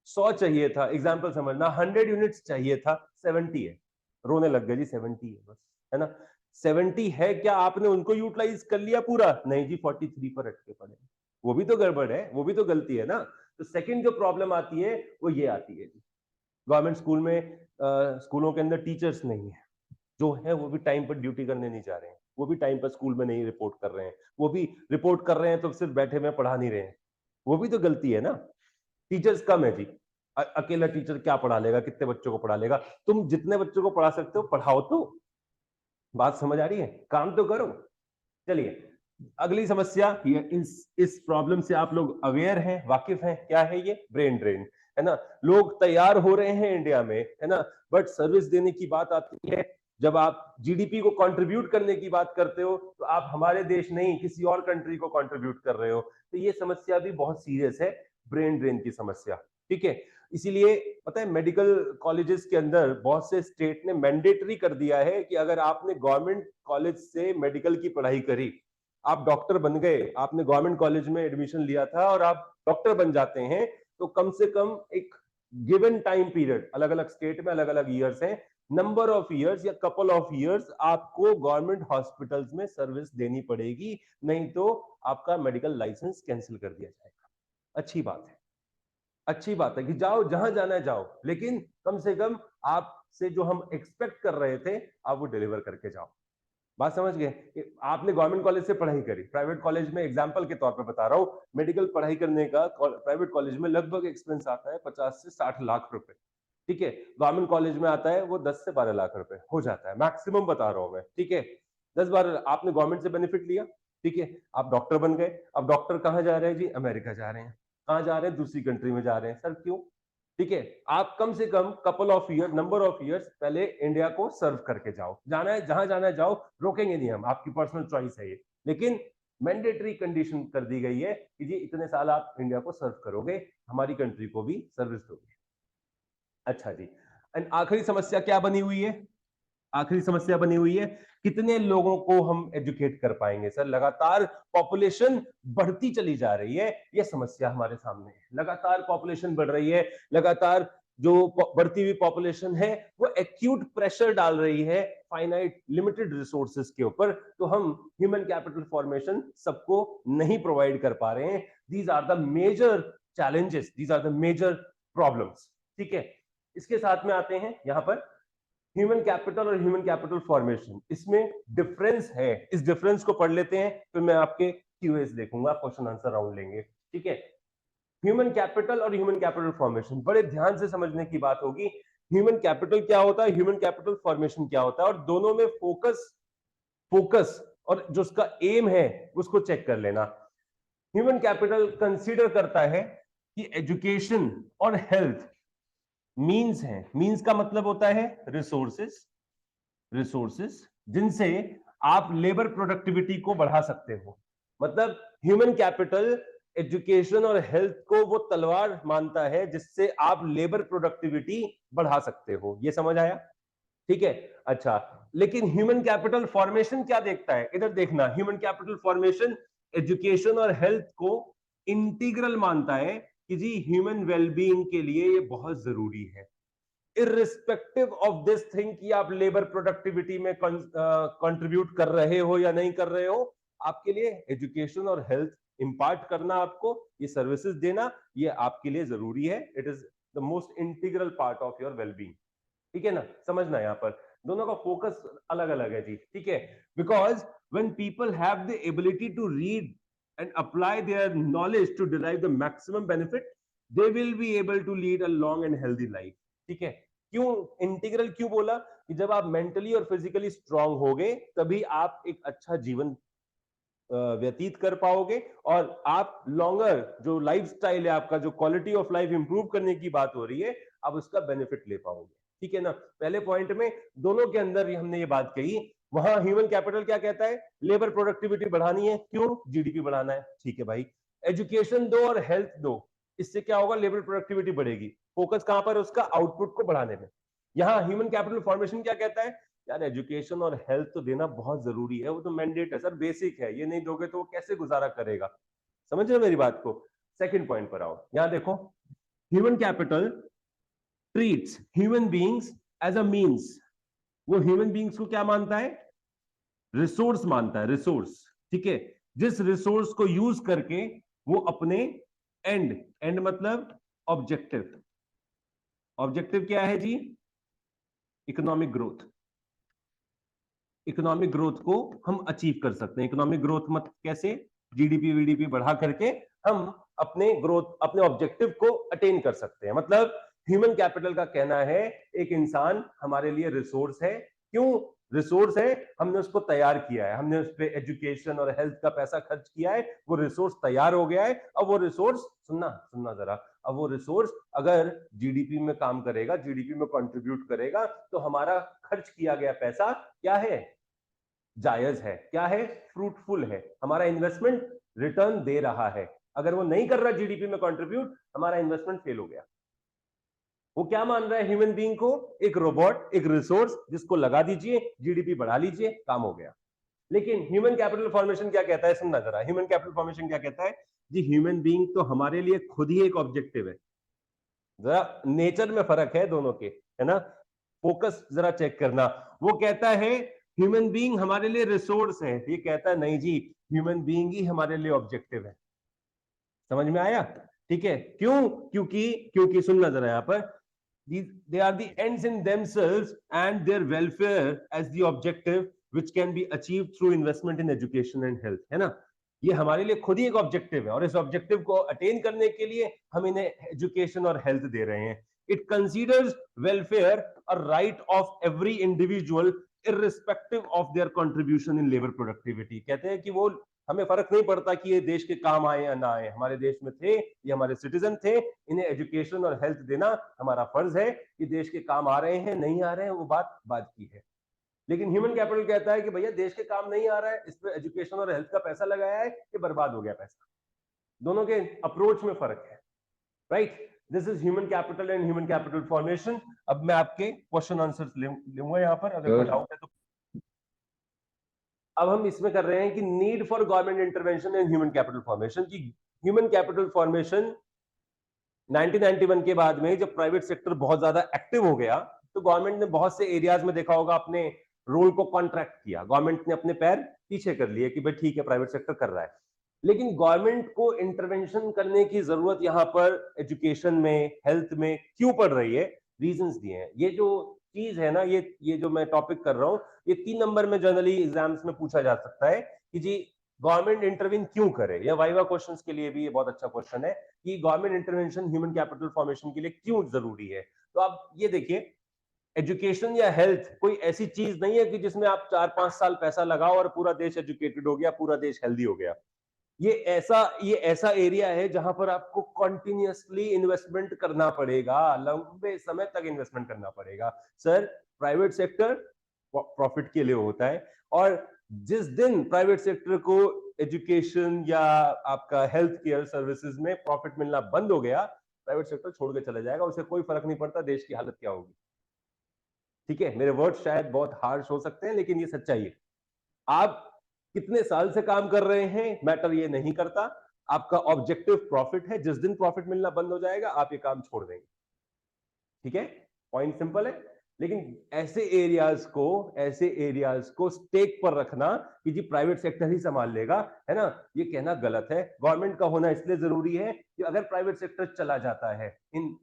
100 चाहिए था, एग्जाम्पल समझना, 100 यूनिट्स चाहिए था, 70 है। रोने लग गए जी, 70 है बस, है ना। 70 है, क्या आपने उनको यूटिलाइज कर लिया पूरा? नहीं जी, 43 पर अटके पड़े। वो भी तो गड़बड़ है, वो भी तो गलती है ना। तो सेकंड जो प्रॉब्लम आती है वो ये आती है जी, गवर्नमेंट स्कूल में स्कूलों के अंदर टीचर्स नहीं है, जो है वो भी टाइम पर ड्यूटी करने नहीं जा रहे हैं, वो भी टाइम पर स्कूल में नहीं रिपोर्ट कर रहे हैं, वो भी रिपोर्ट कर रहे हैं तो सिर्फ बैठे में पढ़ा नहीं रहे हैं। वो भी तो गलती है ना। टीचर्स कम है जी, अकेला टीचर क्या पढ़ा लेगा, कितने बच्चों को पढ़ा लेगा? तुम जितने बच्चों को पढ़ा सकते हो पढ़ाओ। तो बात समझ आ रही है, काम तो करो। चलिए अगली समस्या, ये इस प्रॉब्लम से आप लोग अवेयर हैं, वाकिफ हैं, क्या है ये? ब्रेन ड्रेन, है ना। लोग तैयार हो रहे हैं इंडिया में, है ना, बट सर्विस देने की बात आती है, जब आप जीडीपी को कंट्रीब्यूट करने की बात करते हो तो आप हमारे देश नहीं किसी और कंट्री को कंट्रीब्यूट कर रहे हो। तो ये समस्या भी बहुत सीरियस है, ब्रेन ड्रेन की समस्या, ठीक है। इसीलिए पता है मेडिकल कॉलेजेस के अंदर बहुत से स्टेट ने मैंडेटरी कर दिया है कि अगर आपने गवर्नमेंट कॉलेज से मेडिकल की पढ़ाई करी आप डॉक्टर बन गए, आपने गवर्नमेंट कॉलेज में एडमिशन लिया था और आप डॉक्टर बन जाते हैं, तो कम से कम एक गिवन टाइम पीरियड, अलग अलग स्टेट में अलग अलग ईयर्स हैं, नंबर ऑफ ईयर्स या कपल ऑफ ईयर्स आपको गवर्नमेंट हॉस्पिटल्स में सर्विस देनी पड़ेगी, नहीं तो आपका मेडिकल लाइसेंस कैंसिल कर दिया जाएगा। अच्छी बात है, अच्छी बात है कि जाओ, जहां जाना है जाओ, लेकिन कम से कम आपसे जो हम एक्सपेक्ट कर रहे थे आप वो डिलीवर करके जाओ। बात समझ गए? आपने गवर्नमेंट कॉलेज से पढ़ाई करी, प्राइवेट कॉलेज में एग्जांपल के तौर पे बता रहा हूं, मेडिकल पढ़ाई करने का प्राइवेट कॉलेज में लगभग एक्सपेंस आता है 50 से 60 लाख रुपए। ठीक है, गवर्नमेंट कॉलेज में आता है वो 10 से 12 लाख रुपए हो जाता है, मैक्सिमम बता रहा हूं मैं। ठीक है, 10-12 आपने गवर्नमेंट से बेनिफिट लिया, ठीक है, आप डॉक्टर बन गए। अब डॉक्टर कहां जा रहे हैं जी? अमेरिका जा रहे हैं। कहां जा रहे हैं? दूसरी कंट्री में जा रहे हैं। सर क्यों? ठीक है, आप कम से कम couple of year, number of years पहले इंडिया को सर्व करके जाओ। जाना है, जहां जाना है जाओ, रोकेंगे नहीं हम, आपकी पर्सनल चॉइस है ये, लेकिन मैंडेटरी कंडीशन कर दी गई है कि जी इतने साल आप इंडिया को सर्व करोगे, हमारी कंट्री को भी सर्विस दोगे। अच्छा जी, एंड आखिरी समस्या क्या बनी हुई है? आखिरी समस्या बनी हुई है कितने लोगों को हम एजुकेट कर पाएंगे? सर लगातार पॉपुलेशन बढ़ती चली जा रही है, यह समस्या हमारे सामने है। लगातार पॉपुलेशन बढ़ रही है, लगातार जो बढ़ती हुई पॉपुलेशन है वो एक्यूट प्रेशर डाल रही है फाइनाइट लिमिटेड रिसोर्सेज के ऊपर, तो हम ह्यूमन कैपिटल फॉर्मेशन सबको नहीं प्रोवाइड कर पा रहे हैं। These are the major challenges, these are the major problems. ठीक है, इसके साथ में आते हैं यहां पर ह्यूमन कैपिटल और ह्यूमन कैपिटल फॉर्मेशन, इसमें डिफरेंस है। इस डिफरेंस को पढ़ लेते हैं, फिर मैं आपके क्यूएस देखूंगा, क्वेश्चन आंसर राउंड लेंगे। ठीक है, ह्यूमन कैपिटल और ह्यूमन कैपिटल फॉर्मेशन बड़े ध्यान से समझने की बात होगी। ह्यूमन कैपिटल क्या होता है, ह्यूमन कैपिटल फॉर्मेशन क्या होता है, और दोनों में फोकस फोकस और जो उसका एम है उसको चेक कर लेना। ह्यूमन कैपिटल कंसीडर करता है कि एजुकेशन और हेल्थ मीन्स है। मीन्स का मतलब होता है रिसोर्सेस, रिसोर्सेस जिनसे आप लेबर प्रोडक्टिविटी को बढ़ा सकते हो। मतलब ह्यूमन कैपिटल एजुकेशन और हेल्थ को वो तलवार मानता है जिससे आप लेबर प्रोडक्टिविटी बढ़ा सकते हो। ये समझ आया? ठीक है, अच्छा, लेकिन ह्यूमन कैपिटल फॉर्मेशन क्या देखता है? इधर देखना, ह्यूमन कैपिटल फॉर्मेशन एजुकेशन और हेल्थ को इंटीग्रल मानता है कि जी ह्यूमन वेलबीइंग के लिए ये बहुत जरूरी है। इररिस्पेक्टिव ऑफ दिस थिंग कि आप लेबर प्रोडक्टिविटी में कंट्रीब्यूट कर रहे हो या नहीं कर रहे हो, आपके लिए एजुकेशन और हेल्थ इंपार्ट करना, आपको ये सर्विसेज देना, ये आपके लिए जरूरी है। It is the most integral part of your wellbeing. ठीक है ना, समझना यहाँ पर दोनों का फोकस अलग अलग है जी। ठीक है, because when people have the ability to read and apply their knowledge to derive the maximum benefit, they will be able to lead a long and healthy life. ठीक है, क्यों इंटीग्रल क्यों बोला? कि जब आप मेंटली और फिजिकली स्ट्रांग होगे तभी आप एक अच्छा जीवन व्यतीत कर पाओगे, और आप लॉन्गर जो लाइफ स्टाइल है आपका, जो क्वालिटी ऑफ लाइफ इंप्रूव करने की बात हो रही है, आप उसका बेनिफिट ले पाओगे। ठीक है ना, पहले पॉइंट में दोनों के अंदर हमने ये बात कही। वहां ह्यूमन कैपिटल क्या कहता है? लेबर प्रोडक्टिविटी बढ़ानी है, क्यों? जीडीपी बढ़ाना है। ठीक है भाई, एजुकेशन दो और हेल्थ दो, इससे क्या होगा? लेबर प्रोडक्टिविटी बढ़ेगी। फोकस कहां पर? उसका आउटपुट को बढ़ाने में। यहां ह्यूमन कैपिटल फॉर्मेशन क्या कहता है? यार एजुकेशन और हेल्थ तो देना बहुत जरूरी है, वो तो मैंडेट है सर, बेसिक है, ये नहीं दोगे तो वो कैसे गुजारा करेगा? समझ रहे हो मेरी बात को? सेकंड पॉइंट पर आओ, यहां देखो, human capital treats human beings as a means. वो ह्यूमन बीइंग्स को क्या मानता है? रिसोर्स मानता है, रिसोर्स। ठीक है, जिस रिसोर्स को यूज करके वो अपने एंड, एंड मतलब ऑब्जेक्टिव, ऑब्जेक्टिव क्या है जी? Economic growth. इकोनॉमिक ग्रोथ को हम अचीव कर सकते हैं। इकोनॉमिक ग्रोथ मत कैसे? जीडीपी वीडीपी बढ़ा करके हम अपने ग्रोथ, अपने ऑब्जेक्टिव को अटेन कर सकते हैं। मतलब ह्यूमन कैपिटल का कहना है एक इंसान हमारे लिए रिसोर्स है। क्यों रिसोर्स है? हमने उसको तैयार किया है, हमने उस पर एजुकेशन और हेल्थ का पैसा खर्च किया है, वो रिसोर्स तैयार हो गया है। अब वो रिसोर्स, सुनना सुनना जरा, अब वो रिसोर्स अगर जीडीपी में काम करेगा, जीडीपी में कंट्रीब्यूट करेगा, तो हमारा खर्च किया गया पैसा क्या है? जायज है। क्या है? फ्रूटफुल है। हमारा इन्वेस्टमेंट रिटर्न दे रहा है। अगर वो नहीं कर रहा जीडीपी में कंट्रीब्यूट, हमारा इन्वेस्टमेंट फेल हो गया। वो क्या मान रहा है ह्यूमन बीइंग को? एक रोबोट, एक रिसोर्स जिसको लगा दीजिए, जीडीपी बढ़ा लीजिए, काम हो गया। लेकिन ह्यूमन कैपिटल फॉर्मेशन क्या कहता है, सुनना जरा, ह्यूमन कैपिटल फॉर्मेशन क्या कहता है जी, ह्यूमन बीइंग तो हमारे लिए खुद ही एक ऑब्जेक्टिव है। जरा नेचर में फर्क है दोनों के, है ना, फोकस जरा चेक करना। वो कहता है ह्यूमन बीइंग हमारे लिए रिसोर्स है, ये कहता है नहीं जी, ह्यूमन बीइंग ही हमारे लिए ऑब्जेक्टिव है। समझ में आया? ठीक है, क्यों? क्योंकि सुनना जरा यहां पर, they are the ends in themselves and their welfare as the objective which can be achieved through investment in education and health, है ना। ये हमारे लिए खुद ही एक ऑब्जेक्टिव है और इस ऑब्जेक्टिव को अटेन करने के लिए हम इन्हें एजुकेशन और हेल्थ दे रहे हैं। It considers welfare a right of every individual irrespective of their contribution in labour productivity. कहते हैं कि वो, हमें फर्क नहीं पड़ता कि ये देश के काम आए या ना आए, हमारे देश में थे, ये हमारे सिटीजन थे, इन्हें एजुकेशन और हेल्थ देना हमारा फर्ज है। कि देश के काम आ रहे हैं नहीं आ रहे हैं वो बात बाद की है। लेकिन ह्यूमन कैपिटल कहता है कि भैया देश के काम नहीं आ रहा है, इस पे एजुकेशन और हेल्थ का पैसा लगाया है, ये बर्बाद हो गया पैसा। दोनों के अप्रोच में फर्क है, right. This is human capital and human capital formation. अब मैं आपके क्वेश्चन आंसर लूंगा यहाँ पर, अगर कोई डाउट है तो। अब हम इसमें कर रहे हैं कि need for government intervention in human capital formation. की ह्यूमन कैपिटल फॉर्मेशन 1991 के बाद में जब प्राइवेट सेक्टर बहुत ज्यादा एक्टिव हो गया, तो गवर्नमेंट ने बहुत से एरियाज में देखा होगा अपने रोल को कॉन्ट्रैक्ट किया, गवर्नमेंट ने अपने पैर पीछे कर लिए कि भाई ठीक है प्राइवेट सेक्टर कर रहा है। लेकिन गवर्नमेंट को इंटरवेंशन करने की जरूरत यहाँ पर एजुकेशन में, हेल्थ में क्यों पड़ रही है, रीजंस दिए हैं। ये जो चीज है ना, ये जो मैं टॉपिक कर रहा हूँ, ये 3 नंबर में जनरली एग्जाम्स में पूछा जा सकता है कि जी गवर्नमेंट इंटरवीन क्यों करे, या वाइवा क्वेश्चंस के लिए भी ये बहुत अच्छा क्वेश्चन है कि government intervention human capital formation के लिए क्यों जरूरी है। तो आप ये देखिए, एजुकेशन या हेल्थ कोई ऐसी चीज नहीं है कि जिसमें आप 4-5 साल पैसा लगाओ और पूरा देश एजुकेटेड हो गया, पूरा देश हेल्दी हो गया। ये ऐसा एरिया है जहां पर आपको कंटिन्यूअसली इन्वेस्टमेंट करना पड़ेगा, लंबे समय तक इन्वेस्टमेंट करना पड़ेगा। सर प्राइवेट सेक्टर प्रॉफिट के लिए होता है, और जिस दिन प्राइवेट सेक्टर को एजुकेशन या आपका हेल्थ केयर सर्विसेज में प्रॉफिट मिलना बंद हो गया, प्राइवेट सेक्टर छोड़ के चला जाएगा, उसे कोई फर्क नहीं पड़ता देश की हालत क्या होगी। ठीक है, मेरे वर्ड शायद बहुत हार्श हो सकते हैं, लेकिन ये सच्चाई है। आप कितने साल से काम कर रहे हैं मैटर ये नहीं करता, आपका ऑब्जेक्टिव प्रॉफिट है, जिस दिन प्रॉफिट मिलना बंद हो जाएगा आप ये काम छोड़ देंगे। ठीक है, पॉइंट सिंपल है। लेकिन ऐसे एरियाज को स्टेक पर रखना कि जी प्राइवेट सेक्टर ही संभाल लेगा, है ना, ये कहना गलत है। गवर्नमेंट का होना इसलिए जरूरी है कि अगर प्राइवेट सेक्टर चला जाता है, इन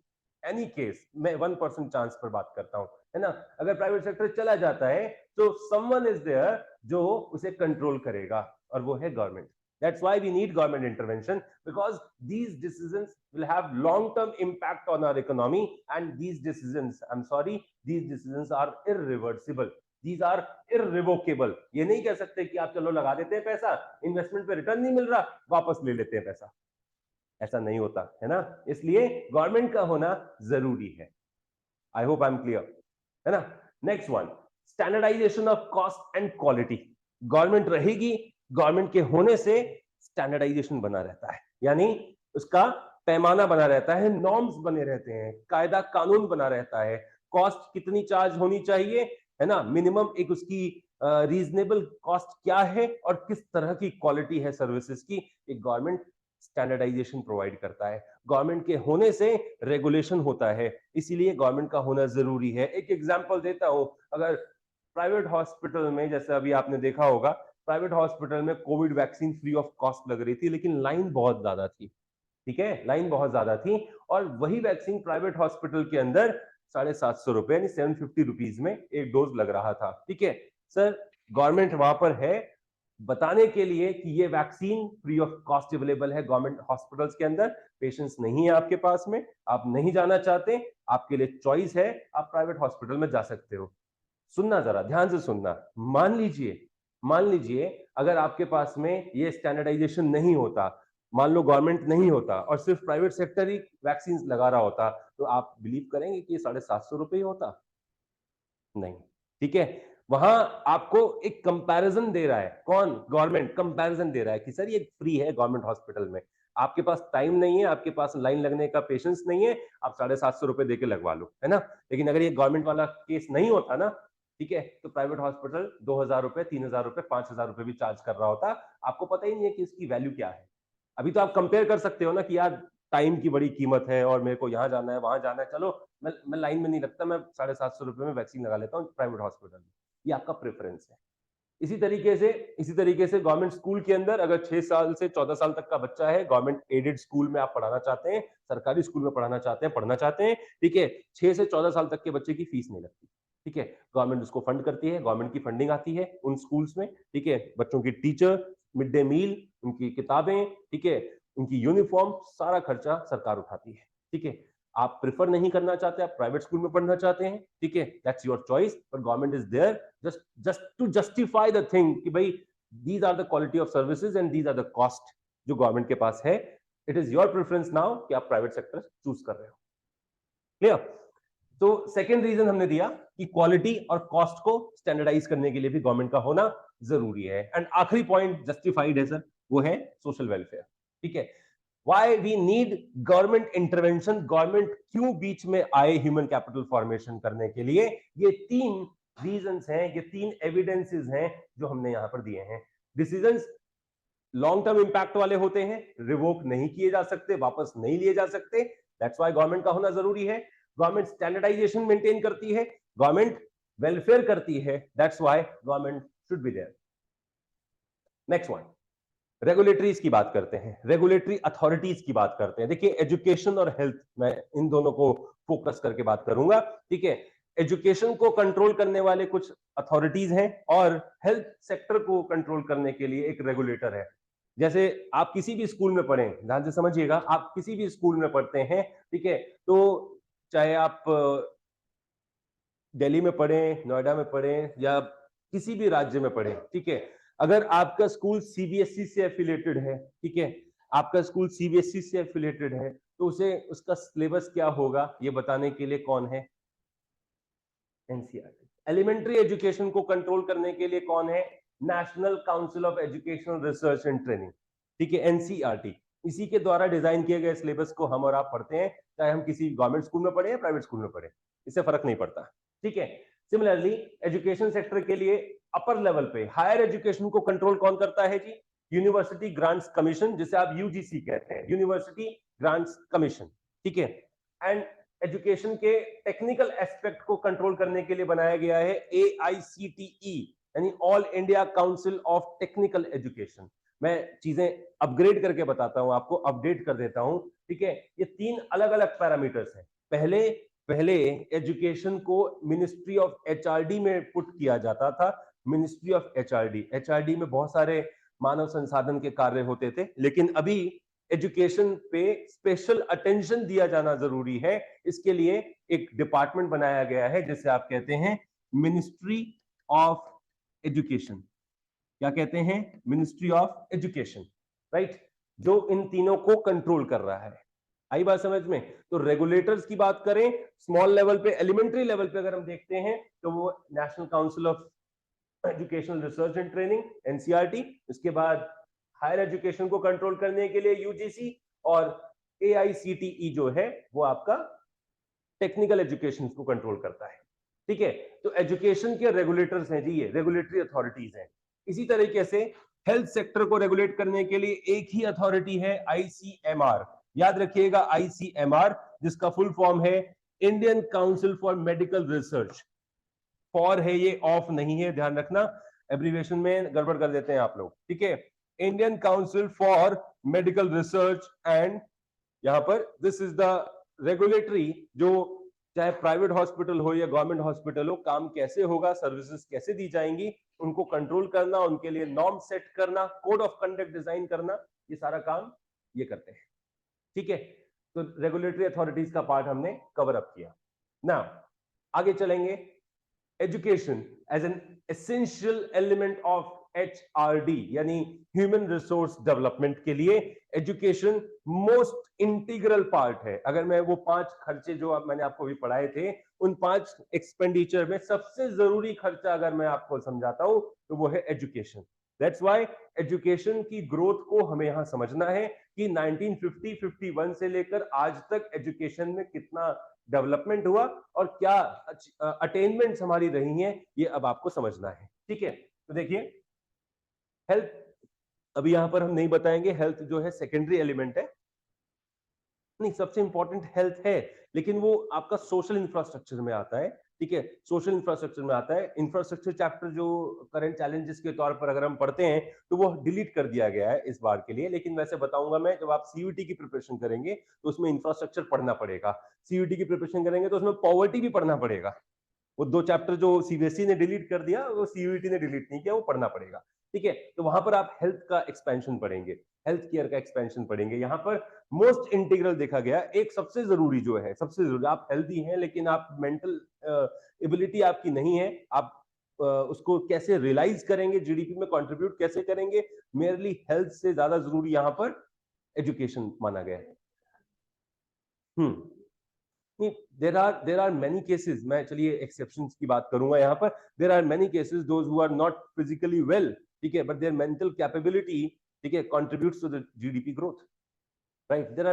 एनी केस, मैं 1% चांस पर बात करता हूं, है ना, अगर प्राइवेट सेक्टर चला जाता है तो समवन इज देयर जो उसे कंट्रोल करेगा, और वो है government. That's why we need government intervention, because these decisions will have long-term impact on our economy, and these decisions, I'm sorry, these decisions are irreversible. These are irrevocable. ये नहीं कह सकते कि आप चलो लगा देते हैं पैसा, इन्वेस्टमेंट पे रिटर्न नहीं मिल रहा, वापस ले लेते हैं पैसा। ऐसा नहीं होता, है ना। इसलिए गवर्नमेंट का होना जरूरी है। I hope I am clear, है ना। Next one, standardisation of cost and quality. Government रहेगी, गवर्नमेंट के होने से स्टैंडर्डाइजेशन बना रहता है, यानी उसका पैमाना बना रहता है, नॉर्म्स बने रहते हैं, कायदा कानून बना रहता है, कॉस्ट कितनी चार्ज होनी चाहिए, है ना, मिनिमम एक उसकी रीजनेबल कॉस्ट क्या है, और किस तरह की क्वालिटी है सर्विसेज की, एक गवर्नमेंट स्टैंडर्डाइजेशन प्रोवाइड करता है। गवर्नमेंट के होने से रेगुलेशन होता है, इसीलिए गवर्नमेंट का होना जरूरी है। एक एग्जांपल देता हूं, अगर प्राइवेट हॉस्पिटल में, जैसे अभी आपने देखा होगा, प्राइवेट हॉस्पिटल में Covid vaccine free of cost लग रही थी, लेकिन लाइन बहुत ज्यादा थी। ठीक है, लाइन बहुत ज्यादा थी, और वही वैक्सीन प्राइवेट हॉस्पिटल के अंदर 750 रुपए यानी 750 रुपीज में एक डोज लग रहा था। ठीक है सर, गवर्नमेंट वहां पर है बताने के लिए कि ये vaccine free of cost available है गवर्नमेंट हॉस्पिटल्स के अंदर, पेशेंट्स नहीं है आपके पास में, आप नहीं जाना चाहते, आपके लिए चॉइस है, आप प्राइवेट हॉस्पिटल में जा सकते हो। सुनना जरा ध्यान से सुनना, मान लीजिए अगर आपके पास में ये स्टैंडर्डाइजेशन नहीं होता, मान लो गवर्नमेंट नहीं होता और सिर्फ प्राइवेट सेक्टर ही वैक्सीन लगा रहा होता, तो आप बिलीव करेंगे कि ये 750 रुपए ही होता? नहीं। ठीक है, वहां आपको एक कंपैरिजन दे रहा है, कौन? गवर्नमेंट कंपैरिजन दे रहा है कि सर ये फ्री है गवर्नमेंट हॉस्पिटल में, आपके पास टाइम नहीं है, आपके पास लाइन लगने का पेशेंस नहीं है, आप 750 रुपए देके लगवा लो, है ना। लेकिन अगर ये गवर्नमेंट वाला केस नहीं होता ना, ठीक है, तो प्राइवेट हॉस्पिटल 2000 रुपए, 3000 रुपए, 5000 रुपए भी चार्ज कर रहा होता, आपको पता ही नहीं है कि इसकी वैल्यू क्या है। अभी तो आप कंपेयर कर सकते हो ना कि यार टाइम की बड़ी कीमत है और मेरे को यहाँ जाना है, वहां जाना है, चलो मैं लाइन में नहीं लगता, मैं 750 रुपए में वैक्सीन लगा लेता हूँ प्राइवेट हॉस्पिटल में। ये आपका प्रेफरेंस है। इसी तरीके से गवर्नमेंट स्कूल के अंदर अगर 6 साल से 14 साल तक का बच्चा है, गवर्नमेंट एडेड स्कूल में आप पढ़ाना चाहते हैं, सरकारी स्कूल में पढ़ना चाहते हैं, ठीक है, 6 से 14 साल तक के बच्चे की फीस नहीं लगती, ठीक है, गवर्नमेंट उसको फंड करती है, गवर्नमेंट की फंडिंग आती है उन स्कूल्स में, ठीक है, बच्चों की टीचर, मिड डे मील, उनकी किताबें, ठीक है, उनकी यूनिफॉर्म, सारा खर्चा सरकार उठाती है, ठीक है। आप प्रेफर नहीं करना चाहते, आप प्राइवेट स्कूल में पढ़ना चाहते हैं, ठीक है, that's your choice, but government is there just to justify the thing कि भाई these are the quality of services and these are the cost जो गवर्नमेंट के पास है। It is your preference now कि आप प्राइवेट सेक्टर चूज कर रहे हो। क्लियर? तो सेकेंड रीजन हमने दिया कि क्वालिटी और कॉस्ट को स्टैंडर्डाइज करने के लिए भी गवर्नमेंट का होना जरूरी है। एंड आखिरी पॉइंट जस्टिफाइड है सर, वो है सोशल वेलफेयर, ठीक है। Why we need government intervention, government क्यों बीच में आए ह्यूमन कैपिटल फॉर्मेशन करने के लिए, ये 3 रीजंस हैं, ये 3 एविडेंसेस हैं जो हमने यहां पर दिए हैं। डिसीजंस लॉन्ग टर्म इंपैक्ट वाले होते हैं, रिवोक नहीं किए जा सकते, वापस नहीं लिए जा सकते, दैट्स व्हाई गवर्नमेंट का होना जरूरी है। गवर्नमेंट स्टैंडर्डाइजेशन मेंटेन करती है, गवर्नमेंट वेलफेयर करती है, that's why government should be there. Next one, regulatories की बात करते हैं, रेगुलेटरी अथॉरिटीज की बात करते हैं। देखिए एजुकेशन और हेल्थ, मैं इन दोनों को फोकस करके बात करूंगा, ठीक है। एजुकेशन को कंट्रोल करने वाले कुछ अथॉरिटीज हैं और हेल्थ सेक्टर को कंट्रोल करने के लिए एक रेगुलेटर है। जैसे आप किसी भी स्कूल में पढ़ें, ध्यान से समझिएगा, आप किसी भी स्कूल में पढ़ते हैं, ठीक है, तो चाहे आप दिल्ली में पढ़ें, नोएडा में पढ़ें या किसी भी राज्य में पढ़ें, ठीक है, अगर आपका स्कूल सीबीएसई से एफिलेटेड है, ठीक है, आपका स्कूल सीबीएसई से एफिलेटेड है, तो उसे उसका सिलेबस क्या होगा ये बताने के लिए कौन है? एनसीईआरटी। एलिमेंट्री एजुकेशन को कंट्रोल करने के लिए कौन है? National council of educational research and training, ठीक है, एनसीईआरटी। इसी के द्वारा डिजाइन किए गए सिलेबस को हम और आप पढ़ते हैं, चाहे हम किसी गवर्नमेंट स्कूल में पढ़े या प्राइवेट स्कूल में पढ़े, इससे फर्क नहीं पड़ता, ठीक है। सिमिलरली एजुकेशन सेक्टर के लिए अपर लेवल पे हायर एजुकेशन को कंट्रोल कौन करता है जी? यूनिवर्सिटी ग्रांट्स कमीशन, जिसे आप यूजीसी कहते हैं, यूनिवर्सिटी ग्रांट्स कमीशन, ठीक है। एंड एजुकेशन के टेक्निकल एस्पेक्ट को कंट्रोल करने के लिए बनाया गया है AICTE, यानी all India council of technical education. मैं चीजें अपग्रेड करके बताता हूं आपको, अपडेट कर देता हूं, ठीक है। ये 3 अलग अलग पैरामीटर्स हैं। पहले एजुकेशन को मिनिस्ट्री ऑफ एचआरडी में पुट किया जाता था। मिनिस्ट्री ऑफ एचआरडी में बहुत सारे मानव संसाधन के कार्य होते थे, लेकिन अभी एजुकेशन पे स्पेशल अटेंशन दिया जाना जरूरी है। इसके लिए एक डिपार्टमेंट बनाया गया है जिसे आप कहते हैं मिनिस्ट्री ऑफ एजुकेशन। क्या कहते हैं? मिनिस्ट्री ऑफ एजुकेशन, राइट, जो इन तीनों को कंट्रोल कर रहा है। आई बात समझ में? तो रेगुलेटर्स की बात करें स्मॉल लेवल पे, एलिमेंट्री लेवल पे अगर हम देखते हैं तो वो national council of educational research and training, NCERT. उसके बाद हायर एजुकेशन को कंट्रोल करने के लिए यूजीसी, और AICTE जो है वो आपका टेक्निकल एजुकेशन को कंट्रोल करता है, ठीक है। तो एजुकेशन के रेगुलेटर्स हैं जी, ये रेगुलेटरी अथॉरिटीज हैं। इसी तरीके से हेल्थ सेक्टर को रेगुलेट करने के लिए एक ही अथॉरिटी है, ICMR। याद रखिएगा ICMR, जिसका फुल फॉर्म है Indian council for medical research. For है ये, ऑफ नहीं है, ध्यान रखना, एब्रीवेशन में गड़बड़ कर देते हैं आप लोग, ठीक है। Indian council for medical research and यहां पर दिस इज द रेगुलेटरी, जो चाहे प्राइवेट हॉस्पिटल हो या गवर्नमेंट हॉस्पिटल हो, काम कैसे होगा, सर्विसेज कैसे दी जाएंगी, उनको कंट्रोल करना, उनके लिए नॉर्म सेट करना, कोड ऑफ कंडक्ट डिजाइन करना, ये सारा काम ये करते हैं, ठीक है। तो रेगुलेटरी अथॉरिटीज का पार्ट हमने कवर अप किया ना। आगे चलेंगे, education as an essential element of HRD यानी ह्यूमन रिसोर्स डेवलपमेंट के लिए एजुकेशन मोस्ट इंटीग्रल पार्ट है। अगर मैं वो 5 खर्चे जो मैंने आपको भी पढ़ाए थे, उन 5 एक्सपेंडिचर में सबसे जरूरी खर्चा अगर मैं आपको समझाता हूं तो वो है एजुकेशन। दैट्स व्हाई एजुकेशन की ग्रोथ को हमें यहां समझना है कि 1950-51 से लेकर आज तक एजुकेशन में कितना डेवलपमेंट हुआ और क्या अटेनमेंट्स हमारी रही हैं, ये अब आपको समझना है। ठीक है, तो देखिए हेल्थ, अभी यहां पर हम नहीं बताएंगे, हेल्थ जो है सेकेंडरी एलिमेंट है, नहीं सबसे इंपॉर्टेंट हेल्थ है, लेकिन वो आपका सोशल इंफ्रास्ट्रक्चर में आता है। ठीक है, सोशल इंफ्रास्ट्रक्चर में आता है। इंफ्रास्ट्रक्चर चैप्टर जो करंट चैलेंजेस के तौर पर अगर हम पढ़ते हैं तो वो डिलीट कर दिया गया है इस बार के लिए, लेकिन वैसे बताऊंगा मैं, जब आप सीयूईटी की प्रिपरेशन करेंगे तो उसमें इंफ्रास्ट्रक्चर पढ़ना पड़ेगा। सीयूईटी की प्रिपरेशन करेंगे तो उसमें पॉवर्टी भी पढ़ना पड़ेगा। वो 2 चैप्टर जो सीबीएसई ने डिलीट कर दिया, वो सीयूईटी ने डिलीट नहीं किया, वो पढ़ना पड़ेगा। ठीक है, तो वहां पर आप हेल्थ का एक्सपेंशन पढ़ेंगे, हेल्थ केयर का एक्सपेंशन पढ़ेंगे। यहाँ पर मोस्ट इंटीग्रल देखा गया, एक सबसे जरूरी जो है, सबसे जरूरी, आप हेल्दी हैं लेकिन आप मेंटल एबिलिटी आपकी नहीं है, आप उसको कैसे रियलाइज करेंगे, जीडीपी में कंट्रीब्यूट कैसे करेंगे, मेयरली हेल्थ से ज्यादा जरूरी यहाँ पर एजुकेशन माना गया है। नहीं, देर आर मेनी केसेस, मैं चलिए एक्सेप्शंस की बात करूंगा यहाँ पर। There are many cases those who are not physically well, ठीक है, बट देयर मेंटल कैपेबिलिटी, ठीक है, contributes to the GDP growth, right. There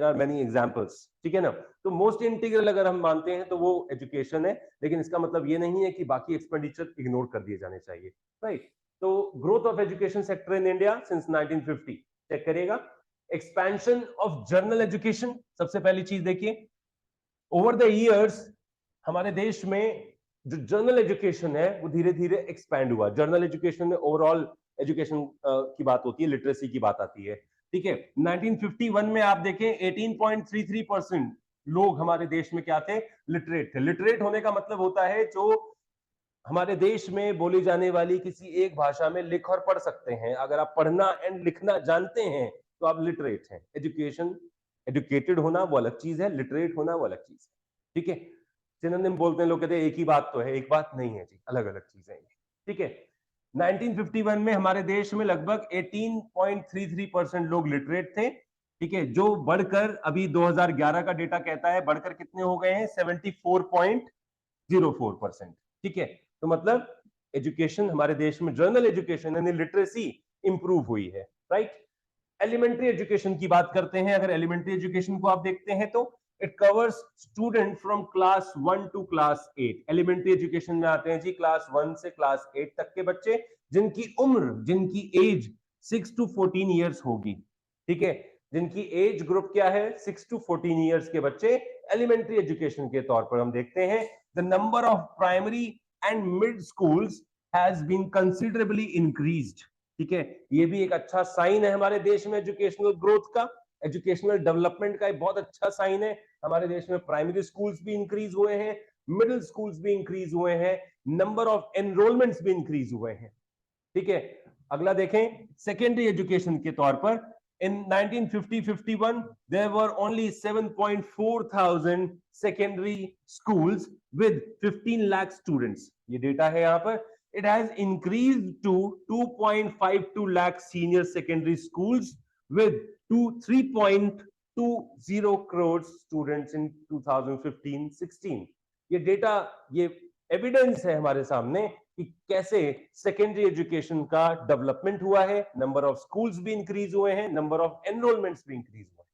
are many examples, ठीक है ना। तो मोस्ट इंटीग्रल अगर हम मानते हैं तो वो एजुकेशन है, लेकिन इसका मतलब ये नहीं है कि बाकी एक्सपेंडिचर इग्नोर कर दिए जाने चाहिए, राइट। तो growth of education sector in India since 1950, check करिएगा। एक्सपेंशन ऑफ जर्नल एजुकेशन, सबसे पहली चीज देखिए, ओवर द ईयर्स हमारे देश में जो जर्नल एजुकेशन है वो धीरे धीरे एक्सपैंड हुआ। जर्नल एजुकेशन में ओवरऑल एजुकेशन की बात होती है, लिटरेसी की बात आती है, ठीक है। 1951 में आप देखें 18.33% लोग हमारे देश में क्या थे, लिटरेट थे। लिटरेट होने का मतलब होता है जो हमारे देश में बोली जाने वाली किसी एक भाषा में लिख और पढ़ सकते हैं। अगर आप पढ़ना एंड लिखना जानते हैं तो आप लिटरेट हैं। एजुकेशन, एजुकेटेड होना वो अलग चीज है, लिटरेट होना वो अलग चीज है, ठीक है। सिनोनिम बोलते हैं लोग, कहते हैं एक ही बात तो है, एक बात नहीं है जी, अलग अलग चीजें हैं, ठीक है। 1951 में हमारे देश में लगभग 18.33% लोग लिटरेट थे, ठीक है, जो बढ़कर अभी 2011 का डेटा कहता है बढ़कर कितने हो गए हैं, 74.04%, ठीक है। तो मतलब एजुकेशन हमारे देश में, जर्नल एजुकेशन यानी लिटरेसी इंप्रूव हुई है, राइट। एलिमेंट्री एजुकेशन की बात करते हैं, अगर एलिमेंट्री एजुकेशन को आप देखते हैं तो it covers student from class 1 to class 8। Elementary education में आते हैं जी क्लास 1 से क्लास 8 तक के बच्चे, जिनकी उम्र, जिनकी एज 6 टू 14 ईयर्स होगी, ठीक है। जिनकी एज ग्रुप क्या है, 6 टू 14 ईयर्स के बच्चे एलिमेंट्री एजुकेशन के तौर पर हम देखते हैं। The number of primary and mid schools has been considerably increased, ठीक है। ये भी एक अच्छा साइन है हमारे देश में एजुकेशनल ग्रोथ का, एजुकेशनल डेवलपमेंट का एक बहुत अच्छा साइन है। हमारे देश में प्राइमरी स्कूल्स भी इंक्रीज हुए हैं, मिडिल स्कूल्स भी इंक्रीज हुए हैं, नंबर ऑफ एनरोलमेंट्स भी इंक्रीज हुए हैं, ठीक है। अगला देखें सेकेंडरी एजुकेशन के तौर पर, in 1950-51 there were only 7.4 thousand secondary schools with 15 lakh students, ये डेटा है यहां पर। it has increased to 2.52 lakh senior secondary schools with 3.20 crore students in 2015-16। ये डेटा, ये एविडेंस है हमारे सामने कि कैसे सेकेंडरी एजुकेशन का डेवलपमेंट हुआ है, नंबर ऑफ स्कूल्स भी इंक्रीज हुए हैं, नंबर ऑफ एनरोलमेंट्स भी इंक्रीज हुए हैं,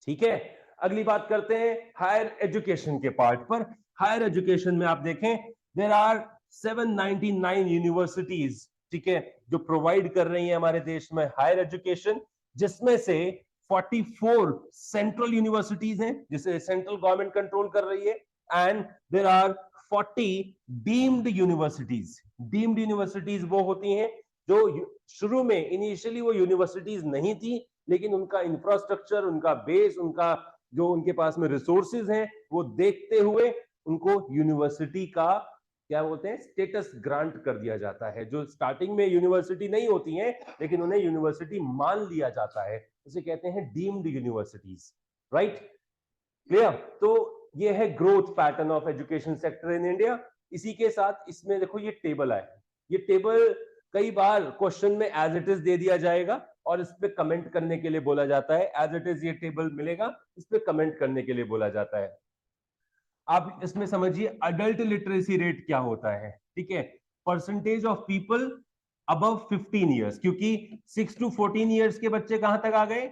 ठीक है। अगली बात करते हैं हायर एजुकेशन के पार्ट पर। हायर एजुकेशन में आप देखें देयर आर 799 यूनिवर्सिटीज, ठीक है, जो प्रोवाइड कर रही है हमारे देश में हायर एजुकेशन, जिसमें से 44 सेंट्रल यूनिवर्सिटीज हैं जिसे सेंट्रल गवर्नमेंट कंट्रोल कर रही है, and there are 40 deemed universities. Deemed universities वो होती हैं जो शुरू में इनिशियली वो यूनिवर्सिटीज नहीं थी, लेकिन उनका इंफ्रास्ट्रक्चर, उनका बेस, उनका जो उनके पास में रिसोर्सेज हैं वो देखते हुए उनको यूनिवर्सिटी का क्या बोलते हैं, स्टेटस ग्रांट कर दिया जाता है। जो स्टार्टिंग में यूनिवर्सिटी नहीं होती हैं लेकिन उन्हें यूनिवर्सिटी मान लिया जाता है, उसे कहते हैं डीम्ड यूनिवर्सिटीज, राइट, क्लियर। तो ये है growth pattern of education sector in India. इसी के साथ इसमें देखो ये टेबल है, ये टेबल कई बार क्वेश्चन में एज इट इज दे दिया जाएगा और इस पे कमेंट करने के लिए बोला जाता है। एज इट इज ये टेबल मिलेगा, इस पे कमेंट करने के लिए बोला जाता है। आप इसमें समझिए अडल्ट लिटरेसी रेट क्या होता है, ठीक है, percentage of people above 15 years, क्योंकि 6 टू 14 ईयर्स के बच्चे कहां तक आ गए,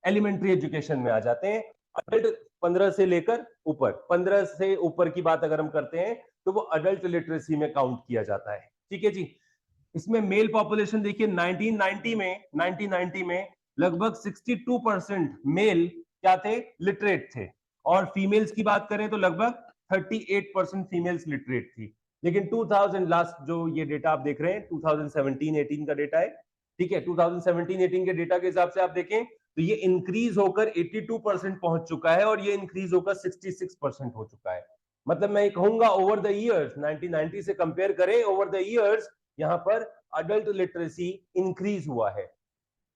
एलिमेंट्री एजुकेशन में आ जाते हैं। अडल्ट 15 से लेकर ऊपर, 15 से ऊपर की बात अगर हम करते हैं तो वो अडल्ट लिटरेसी में काउंट किया जाता है। ठीक है जी। इसमें मेल पॉपुलेशन देखिए 1990 में लगभग 62% मेल क्या थे, लिटरेट थे, और फीमेल्स की बात करें तो लगभग 38% फीमेल्स लिटरेट थी। लेकिन 2000 लास्ट जो ये डेटा आप देख रहे हैं 2017-18 का डेटा है, ठीक है, 2017-18 के डेटा के हिसाब से आप देखें तो ये इंक्रीज होकर 82% पहुंच चुका है और ये इंक्रीज होकर 66% हो चुका है। मतलब मैं कहूंगा ओवर द इयर्स 1990 से कंपेयर करें, ओवर द इयर्स यहां पर अडल्ट लिटरेसी इंक्रीज हुआ है।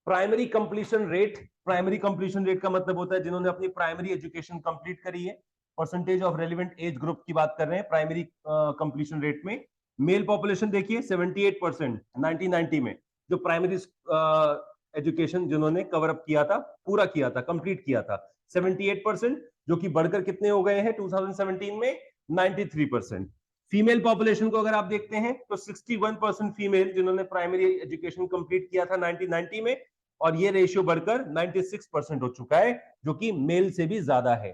Primary completion rate, primary completion rate का मतलब होता है जिन्होंने अपनी प्राइमरी एजुकेशन कंप्लीट करी है, percentage of relevant age group की बात कर रहे हैं प्राइमरी कंप्लीशन रेट में। मेल पॉपुलेशन देखिए 78% 1990 में, जो प्राइमरी एजुकेशन जिन्होंने कवर अप किया था, पूरा किया था, कंप्लीट किया था, 78%, जो कि बढ़कर कितने हो गए हैं 2017 में 93%। फीमेल पॉपुलेशन को अगर आप देखते हैं तो 61% फीमेल जिन्होंने प्राइमरी एजुकेशन कंप्लीट किया था 1990 में, और ये रेशियो बढ़कर 96% हो चुका है, जो कि मेल से भी ज्यादा है।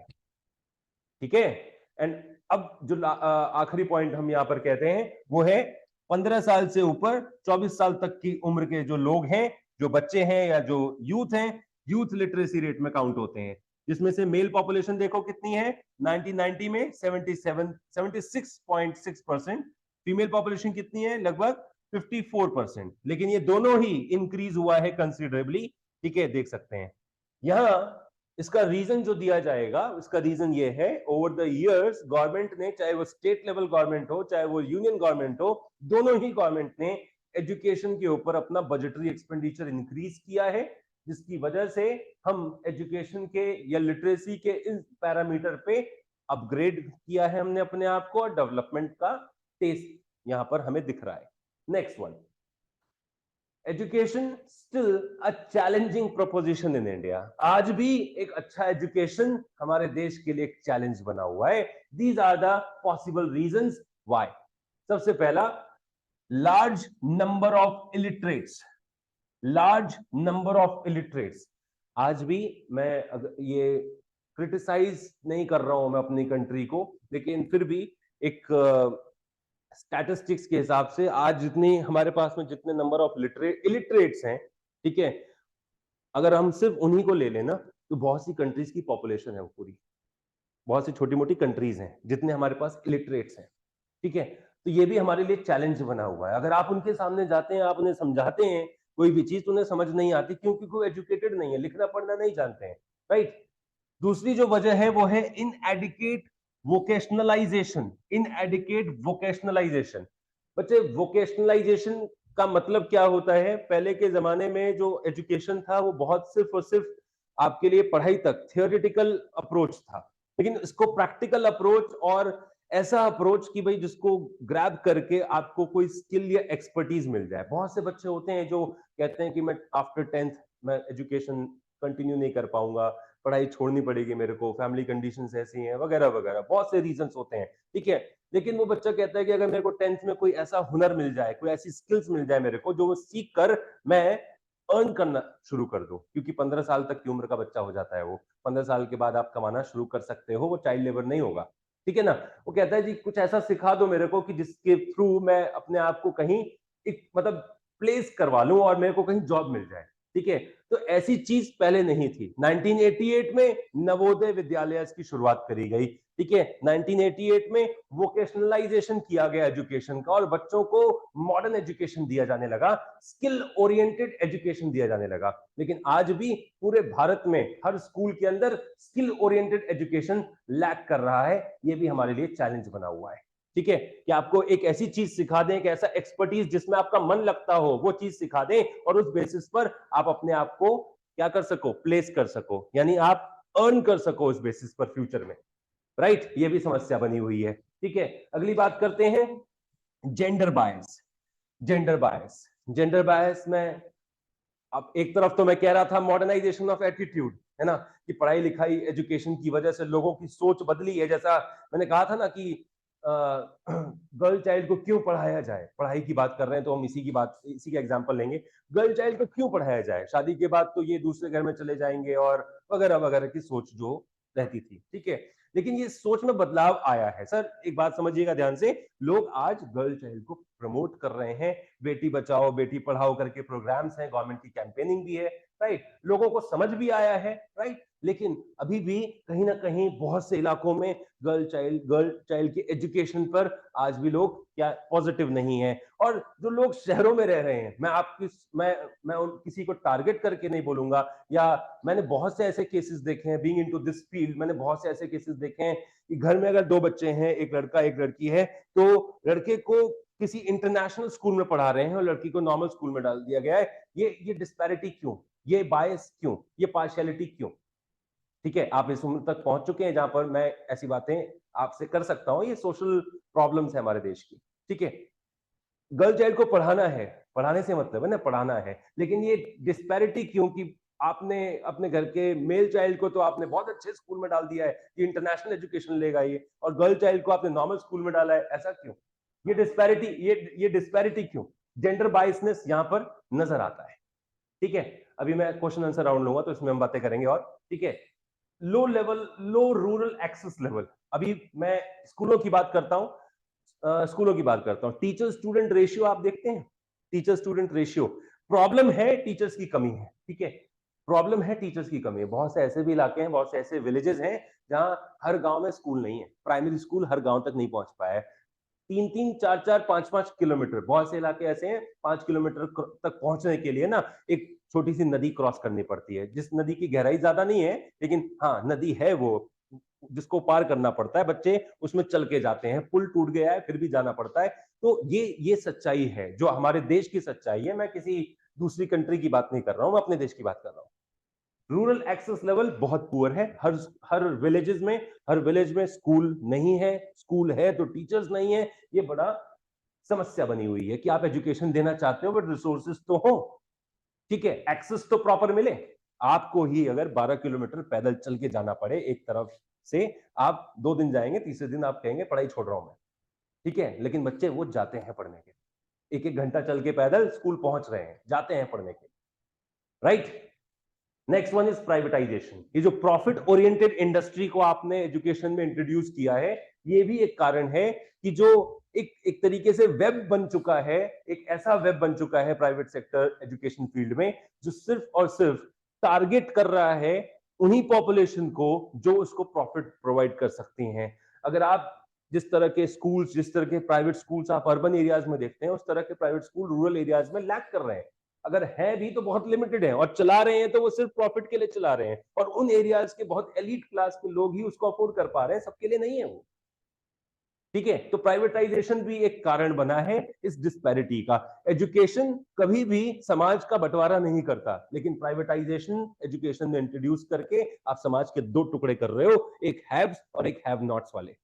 ठीक है। एंड अब जो आखिरी पॉइंट हम यहां पर कहते हैं वो है 15 साल से ऊपर 24 साल तक की उम्र के जो लोग हैं, जो बच्चे हैं या जो यूथ हैं, यूथ लिटरेसी रेट में काउंट होते हैं, जिसमें से मेल पॉपुलेशन देखो कितनी है 1990 में 76.6%, फीमेल पॉपुलेशन कितनी है लगभग 54%, लेकिन ये दोनों ही इंक्रीज हुआ है कंसिडरेबली। ठीक है, देख सकते हैं यहां इसका रीजन जो दिया जाएगा, इसका रीजन ये है ओवर द इयर्स गवर्नमेंट ने, चाहे वो स्टेट लेवल गवर्नमेंट हो चाहे वो यूनियन गवर्नमेंट हो, दोनों ही गवर्नमेंट ने एजुकेशन के ऊपर अपना बजटरी एक्सपेंडिचर इंक्रीज किया है, जिसकी वजह से हम एजुकेशन के या लिटरेसी के इस पैरामीटर पे अपग्रेड किया है हमने अपने आप को, और डेवलपमेंट का टेस्ट यहां पर हमें दिख रहा है। Next one, education still a challenging proposition in India. आज भी एक अच्छा एजुकेशन हमारे देश के लिए एक चैलेंज बना हुआ है। These are the possible reasons why. सबसे पहला, large number of illiterates, large number of illiterates. आज भी मैं ये क्रिटिसाइज नहीं कर रहा हूं मैं अपनी कंट्री को, लेकिन फिर भी एक स्टैटिस्टिक्स के हिसाब से आज जितनी हमारे पास में जितने नंबर ऑफ इलिटरेट्स हैं, ठीक है, अगर हम सिर्फ उन्हीं को ले लेना तो बहुत सी कंट्रीज की पॉपुलेशन है वो पूरी, बहुत सी छोटी मोटी कंट्रीज हैं जितने हमारे पास इलिटरेट्स हैं। ठीक है, तो ये भी हमारे लिए चैलेंज बना हुआ है। अगर आप उनके सामने जाते हैं, आप उन्हें समझाते हैं कोई भी चीज, तो उन्हें समझ नहीं आती क्योंकि कोई एजुकेटेड नहीं है, लिखना पढ़ना नहीं जानते हैं, राइट। दूसरी जो वजह है वो है इनएडिकेट वोकेशनलाइजेशन, इनएडिकेट वोकेशनलाइजेशन। बच्चे, वोकेशनलाइजेशन का मतलब क्या होता है? पहले के जमाने में जो एजुकेशन था वो बहुत सिर्फ और सिर्फ आपके लिए पढ़ाई तक थियोरिटिकल अप्रोच था, लेकिन इसको प्रैक्टिकल अप्रोच और ऐसा अप्रोच कि भाई जिसको ग्रैब करके आपको कोई स्किल या एक्सपर्टीज मिल जाए। बहुत से बच्चे होते हैं जो कहते हैं कि मैं आफ्टर 10th मैं एजुकेशन कंटिन्यू नहीं कर पाऊंगा, पढ़ाई छोड़नी पड़ेगी मेरे को, फैमिली कंडीशंस ऐसी हैं वगैरह वगैरह, बहुत से रीजंस होते हैं। ठीक है, लेकिन वो बच्चा कहता है कि अगर मेरे को 10th में कोई ऐसा हुनर मिल जाए, कोई ऐसी स्किल्स मिल जाए मेरे को, जो वो सीख कर मैं अर्न करना शुरू कर दूं, क्योंकि 15 साल तक की उम्र का बच्चा हो जाता है वो, 15 साल के बाद आप कमाना शुरू कर सकते हो, वो चाइल्ड लेबर नहीं होगा। ठीक है ना। वो कहता है जी कुछ ऐसा सिखा दो मेरे को कि जिसके थ्रू मैं अपने आप को कहीं एक मतलब प्लेस करवा लूं और मेरे को कहीं जॉब मिल जाए। ठीक है, तो ऐसी चीज पहले नहीं थी। 1988 में नवोदय विद्यालय की शुरुआत करी गई। ठीक है, 1988 में वोकेशनलाइजेशन किया गया एजुकेशन का और बच्चों को मॉडर्न एजुकेशन दिया जाने लगा, स्किल ओरिएंटेड एजुकेशन दिया जाने लगा। लेकिन आज भी पूरे भारत में हर स्कूल के अंदर स्किल ओरिएंटेड एजुकेशन लैक कर रहा है। ये भी हमारे लिए चैलेंज बना हुआ है। ठीक है, कि आपको एक ऐसी चीज सिखा दें, एक ऐसा एक्सपर्टीज जिसमें आपका मन लगता हो, वो चीज सिखा दें और उस बेसिस पर आप अपने आप को क्या कर सको, प्लेस कर सको, यानी आप अर्न कर सको उस बेसिस पर फ्यूचर में, राइट। ये भी समस्या बनी हुई है। ठीक है, अगली बात करते हैं gender bias. Gender bias, gender bias में अब एक तरफ तो मैं कह रहा था मॉडर्नाइजेशन ऑफ एटीट्यूड, है ना, कि पढ़ाई लिखाई एजुकेशन की वजह से लोगों की सोच बदली है। जैसा मैंने कहा था ना कि गर्ल चाइल्ड को क्यों पढ़ाया जाए, पढ़ाई की बात कर रहे हैं तो हम इसी का एग्जांपल लेंगे। गर्ल चाइल्ड को क्यों पढ़ाया जाए, शादी के बाद तो ये दूसरे घर में चले जाएंगे और वगैरह वगैरह की सोच जो रहती थी, ठीक है। लेकिन ये सोच में बदलाव आया है सर। एक बात समझिएगा ध्यान से, लोग आज गर्ल चाइल्ड को प्रमोट कर रहे हैं, बेटी बचाओ बेटी पढ़ाओ करके प्रोग्राम्स हैं, गवर्नमेंट की कैंपेनिंग भी है, राइट, लोगों को समझ भी आया है, राइट। लेकिन अभी भी कहीं ना कहीं बहुत से इलाकों में गर्ल चाइल्ड के एजुकेशन पर आज भी लोग क्या पॉजिटिव नहीं है। और जो लोग शहरों में रह रहे हैं, मैं किसी को टारगेट करके नहीं बोलूंगा, या मैंने बहुत से ऐसे केसेस देखे हैं, बीइंग इनटू दिस फील्ड, मैंने बहुत से ऐसे केसेस देखे हैं कि घर में अगर 2 बच्चे हैं, एक लड़का एक लड़की है, तो लड़के को किसी इंटरनेशनल स्कूल में पढ़ा रहे हैं और लड़की को नॉर्मल स्कूल में डाल दिया गया है। ये डिस्पैरिटी क्यों, ये बायस क्यों, ये पार्शियलिटी क्यों? ठीक है, आप इस उम्र तक पहुंच चुके हैं जहां पर मैं ऐसी बातें आपसे कर सकता हूं। ये सोशल प्रॉब्लम्स है हमारे देश की, ठीक है। गर्ल चाइल्ड को पढ़ाना है, पढ़ाने से मतलब है ना, पढ़ाना है, लेकिन ये डिस्पैरिटी क्यों कि आपने अपने घर के मेल चाइल्ड को तो आपने बहुत अच्छे स्कूल में डाल दिया है, ये इंटरनेशनल एजुकेशन लेगा ये, और गर्ल चाइल्ड को आपने नॉर्मल स्कूल में डाला है, ऐसा क्यों? ये डिस्पैरिटी, ये डिस्पैरिटी क्यों? जेंडर बायसनेस यहां पर नजर आता है, ठीक है। अभी मैं क्वेश्चन आंसर राउंड लूंगा तो इसमें हम बातें करेंगे, और ठीक है। लो लेवल, लो रूरल एक्सेस लेवल, अभी मैं स्कूलों की बात करता हूं, स्कूलों की बात करता हूं। टीचर स्टूडेंट रेशियो आप देखते हैं, टीचर स्टूडेंट रेशियो, प्रॉब्लम है, टीचर्स की कमी है, ठीक है, प्रॉब्लम है, टीचर्स की कमी है। बहुत से ऐसे भी इलाके हैं, बहुत से ऐसे विलेजेस हैं जहां हर गांव में स्कूल नहीं है, प्राइमरी स्कूल हर गांव तक नहीं पहुंच पाया है। 3-3, 4-4, 5-5 किलोमीटर, बहुत से इलाके ऐसे हैं 5 किलोमीटर तक पहुंचने के लिए ना एक छोटी सी नदी क्रॉस करनी पड़ती है, जिस नदी की गहराई ज्यादा नहीं है, लेकिन हाँ नदी है वो, जिसको पार करना पड़ता है, बच्चे उसमें चल के जाते हैं, पुल टूट गया है फिर भी जाना पड़ता है। तो ये सच्चाई है, जो हमारे देश की सच्चाई है। मैं किसी दूसरी कंट्री की बात नहीं कर रहा हूं, मैं अपने देश की बात कर रहा हूं। रूरल एक्सेस लेवल बहुत पुअर है, हर विलेजेस में, हर विलेज में स्कूल नहीं है, स्कूल है तो टीचर्स नहीं है। ये बड़ा समस्या बनी हुई है कि आप एजुकेशन देना चाहते हो बट रिसोर्सेज तो हो, ठीक है, एक्सेस तो प्रॉपर मिले। आपको ही अगर 12 किलोमीटर पैदल चल के जाना पड़े एक तरफ से, आप 2 दिन जाएंगे, तीसरे दिन आप कहेंगे पढ़ाई छोड़ रहा हूं मैं, ठीक है। लेकिन बच्चे वो जाते हैं पढ़ने के, 1-1 घंटा चल के पैदल स्कूल पहुंच रहे हैं, जाते हैं पढ़ने के, right. Next one is privatisation. ये जो प्रॉफिट ओरिएंटेड इंडस्ट्री को आपने एजुकेशन में इंट्रोड्यूस किया है, ये भी एक कारण है कि जो एक तरीके से वेब बन चुका है, एक ऐसा वेब बन चुका है प्राइवेट सेक्टर एजुकेशन फील्ड में, जो सिर्फ और सिर्फ टारगेट कर रहा है उन्हीं पॉपुलेशन को जो उसको प्रॉफिट प्रोवाइड कर सकती हैं। अगर आप जिस तरह के स्कूल्स, जिस तरह के प्राइवेट स्कूल्स आप अर्बन एरियाज में देखते हैं, उस तरह के प्राइवेट स्कूल रूरल एरियाज में लैक कर रहे हैं। अगर है भी तो बहुत लिमिटेड है, और चला रहे हैं तो वो सिर्फ प्रॉफिट के लिए चला रहे हैं, और उन एरियाज के बहुत एलीट क्लास के लोग ही उसको अफोर्ड कर पा रहे हैं, सबके लिए नहीं है वो, ठीक है। तो प्राइवेटाइजेशन भी एक कारण बना है इस डिस्पैरिटी का। एजुकेशन कभी भी समाज का बंटवारा नहीं करता, लेकिन प्राइवेटाइजेशन एजुकेशन में इंट्रोड्यूस करके आप समाज के 2 टुकड़े कर रहे हो, एक हैव्स और एक हैव नॉट्स वाले,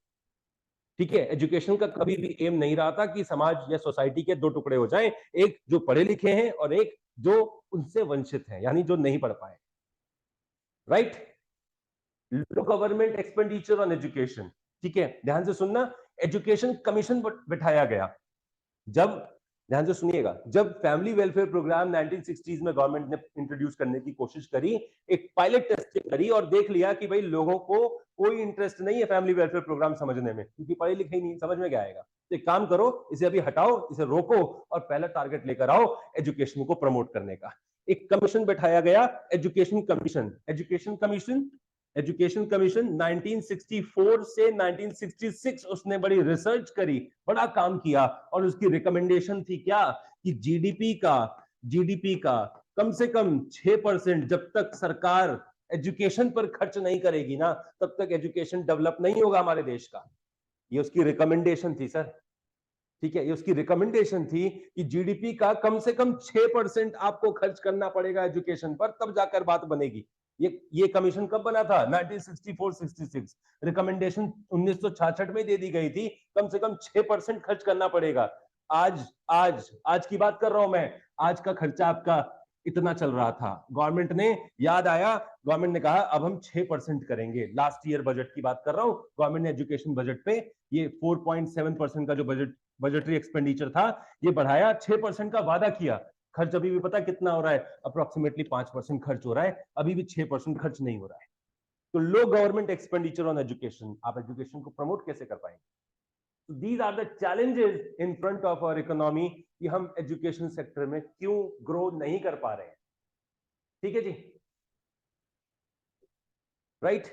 ठीक है। एजुकेशन का कभी भी एम नहीं रहा था कि समाज या सोसाइटी के 2 टुकड़े हो जाएं, एक जो पढ़े लिखे हैं और एक जो उनसे वंचित है, यानी जो नहीं पढ़ पाए, right. Low government expenditure on education, ठीक है, ध्यान से सुनना। एजुकेशन कमीशन बिठाया गया, जब, ध्यान से सुनिएगा, जब फैमिली वेलफेयर प्रोग्राम 1960s में गवर्नमेंट ने इंट्रोड्यूस करने की कोशिश करी, एक पायलट टेस्टिंग करी और देख लिया कि भाई लोगों को कोई इंटरेस्ट नहीं है फैमिली वेलफेयर प्रोग्राम समझने में, क्योंकि पढ़े लिखे ही नहीं, समझ में क्या आएगा। तो एक काम करो, इसे अभी हटाओ, इसे रोको, और पहला टारगेट लेकर आओ एजुकेशन को प्रमोट करने का। एक कमीशन बैठाया गया, एजुकेशन कमीशन। एजुकेशन कमीशन 1964 से 1966 उसने बड़ी रिसर्च करी, बड़ा काम किया, और उसकी रिकमेंडेशन थी क्या कि जीडीपी का कम से कम 6% जब तक सरकार एजुकेशन पर खर्च नहीं करेगी ना, तब तक एजुकेशन डेवलप नहीं होगा हमारे देश का। ये उसकी रिकमेंडेशन थी सर, ठीक है। ये उसकी रिकमेंडेशन थी कि जीडीपी का कम से कम 6% आपको खर्च करना पड़ेगा एजुकेशन पर, तब जाकर बात बनेगी। ये कमीशन कब बना था? 1964-66। रिकमेंडेशन 1966 में दे दी गई थी, कम से कम 6% खर्च करना पड़ेगा। आज आज आज की बात कर रहा हूं मैं, आज का खर्चा आपका इतना चल रहा था, गवर्नमेंट ने याद आया, गवर्नमेंट ने कहा अब हम 6% करेंगे। लास्ट ईयर बजट की बात कर रहा हूं, गवर्नमेंट ने एजुकेशन बजट पे ये 4.7% का जो बजटरी एक्सपेंडिचर था, ये बढ़ाया, 6% का वादा किया। खर्च अभी भी पता कितना हो रहा है? अप्रोक्सीमेटली 5% खर्च हो रहा है, अभी भी 6% खर्च नहीं हो रहा है। तो low government expenditure on education, आप एजुकेशन को प्रमोट कैसे कर पाएंगे? तो these are the challenges in front of our economy कि हम एजुकेशन सेक्टर में क्यों ग्रो नहीं कर पा रहे हैं। ठीक है जी, राइट।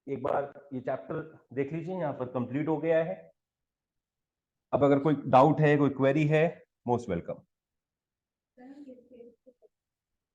एक बार ये चैप्टर देख लीजिए, यहां पर कंप्लीट हो गया है। अब अगर कोई डाउट है, कोई क्वेरी है, मोस्ट वेलकम।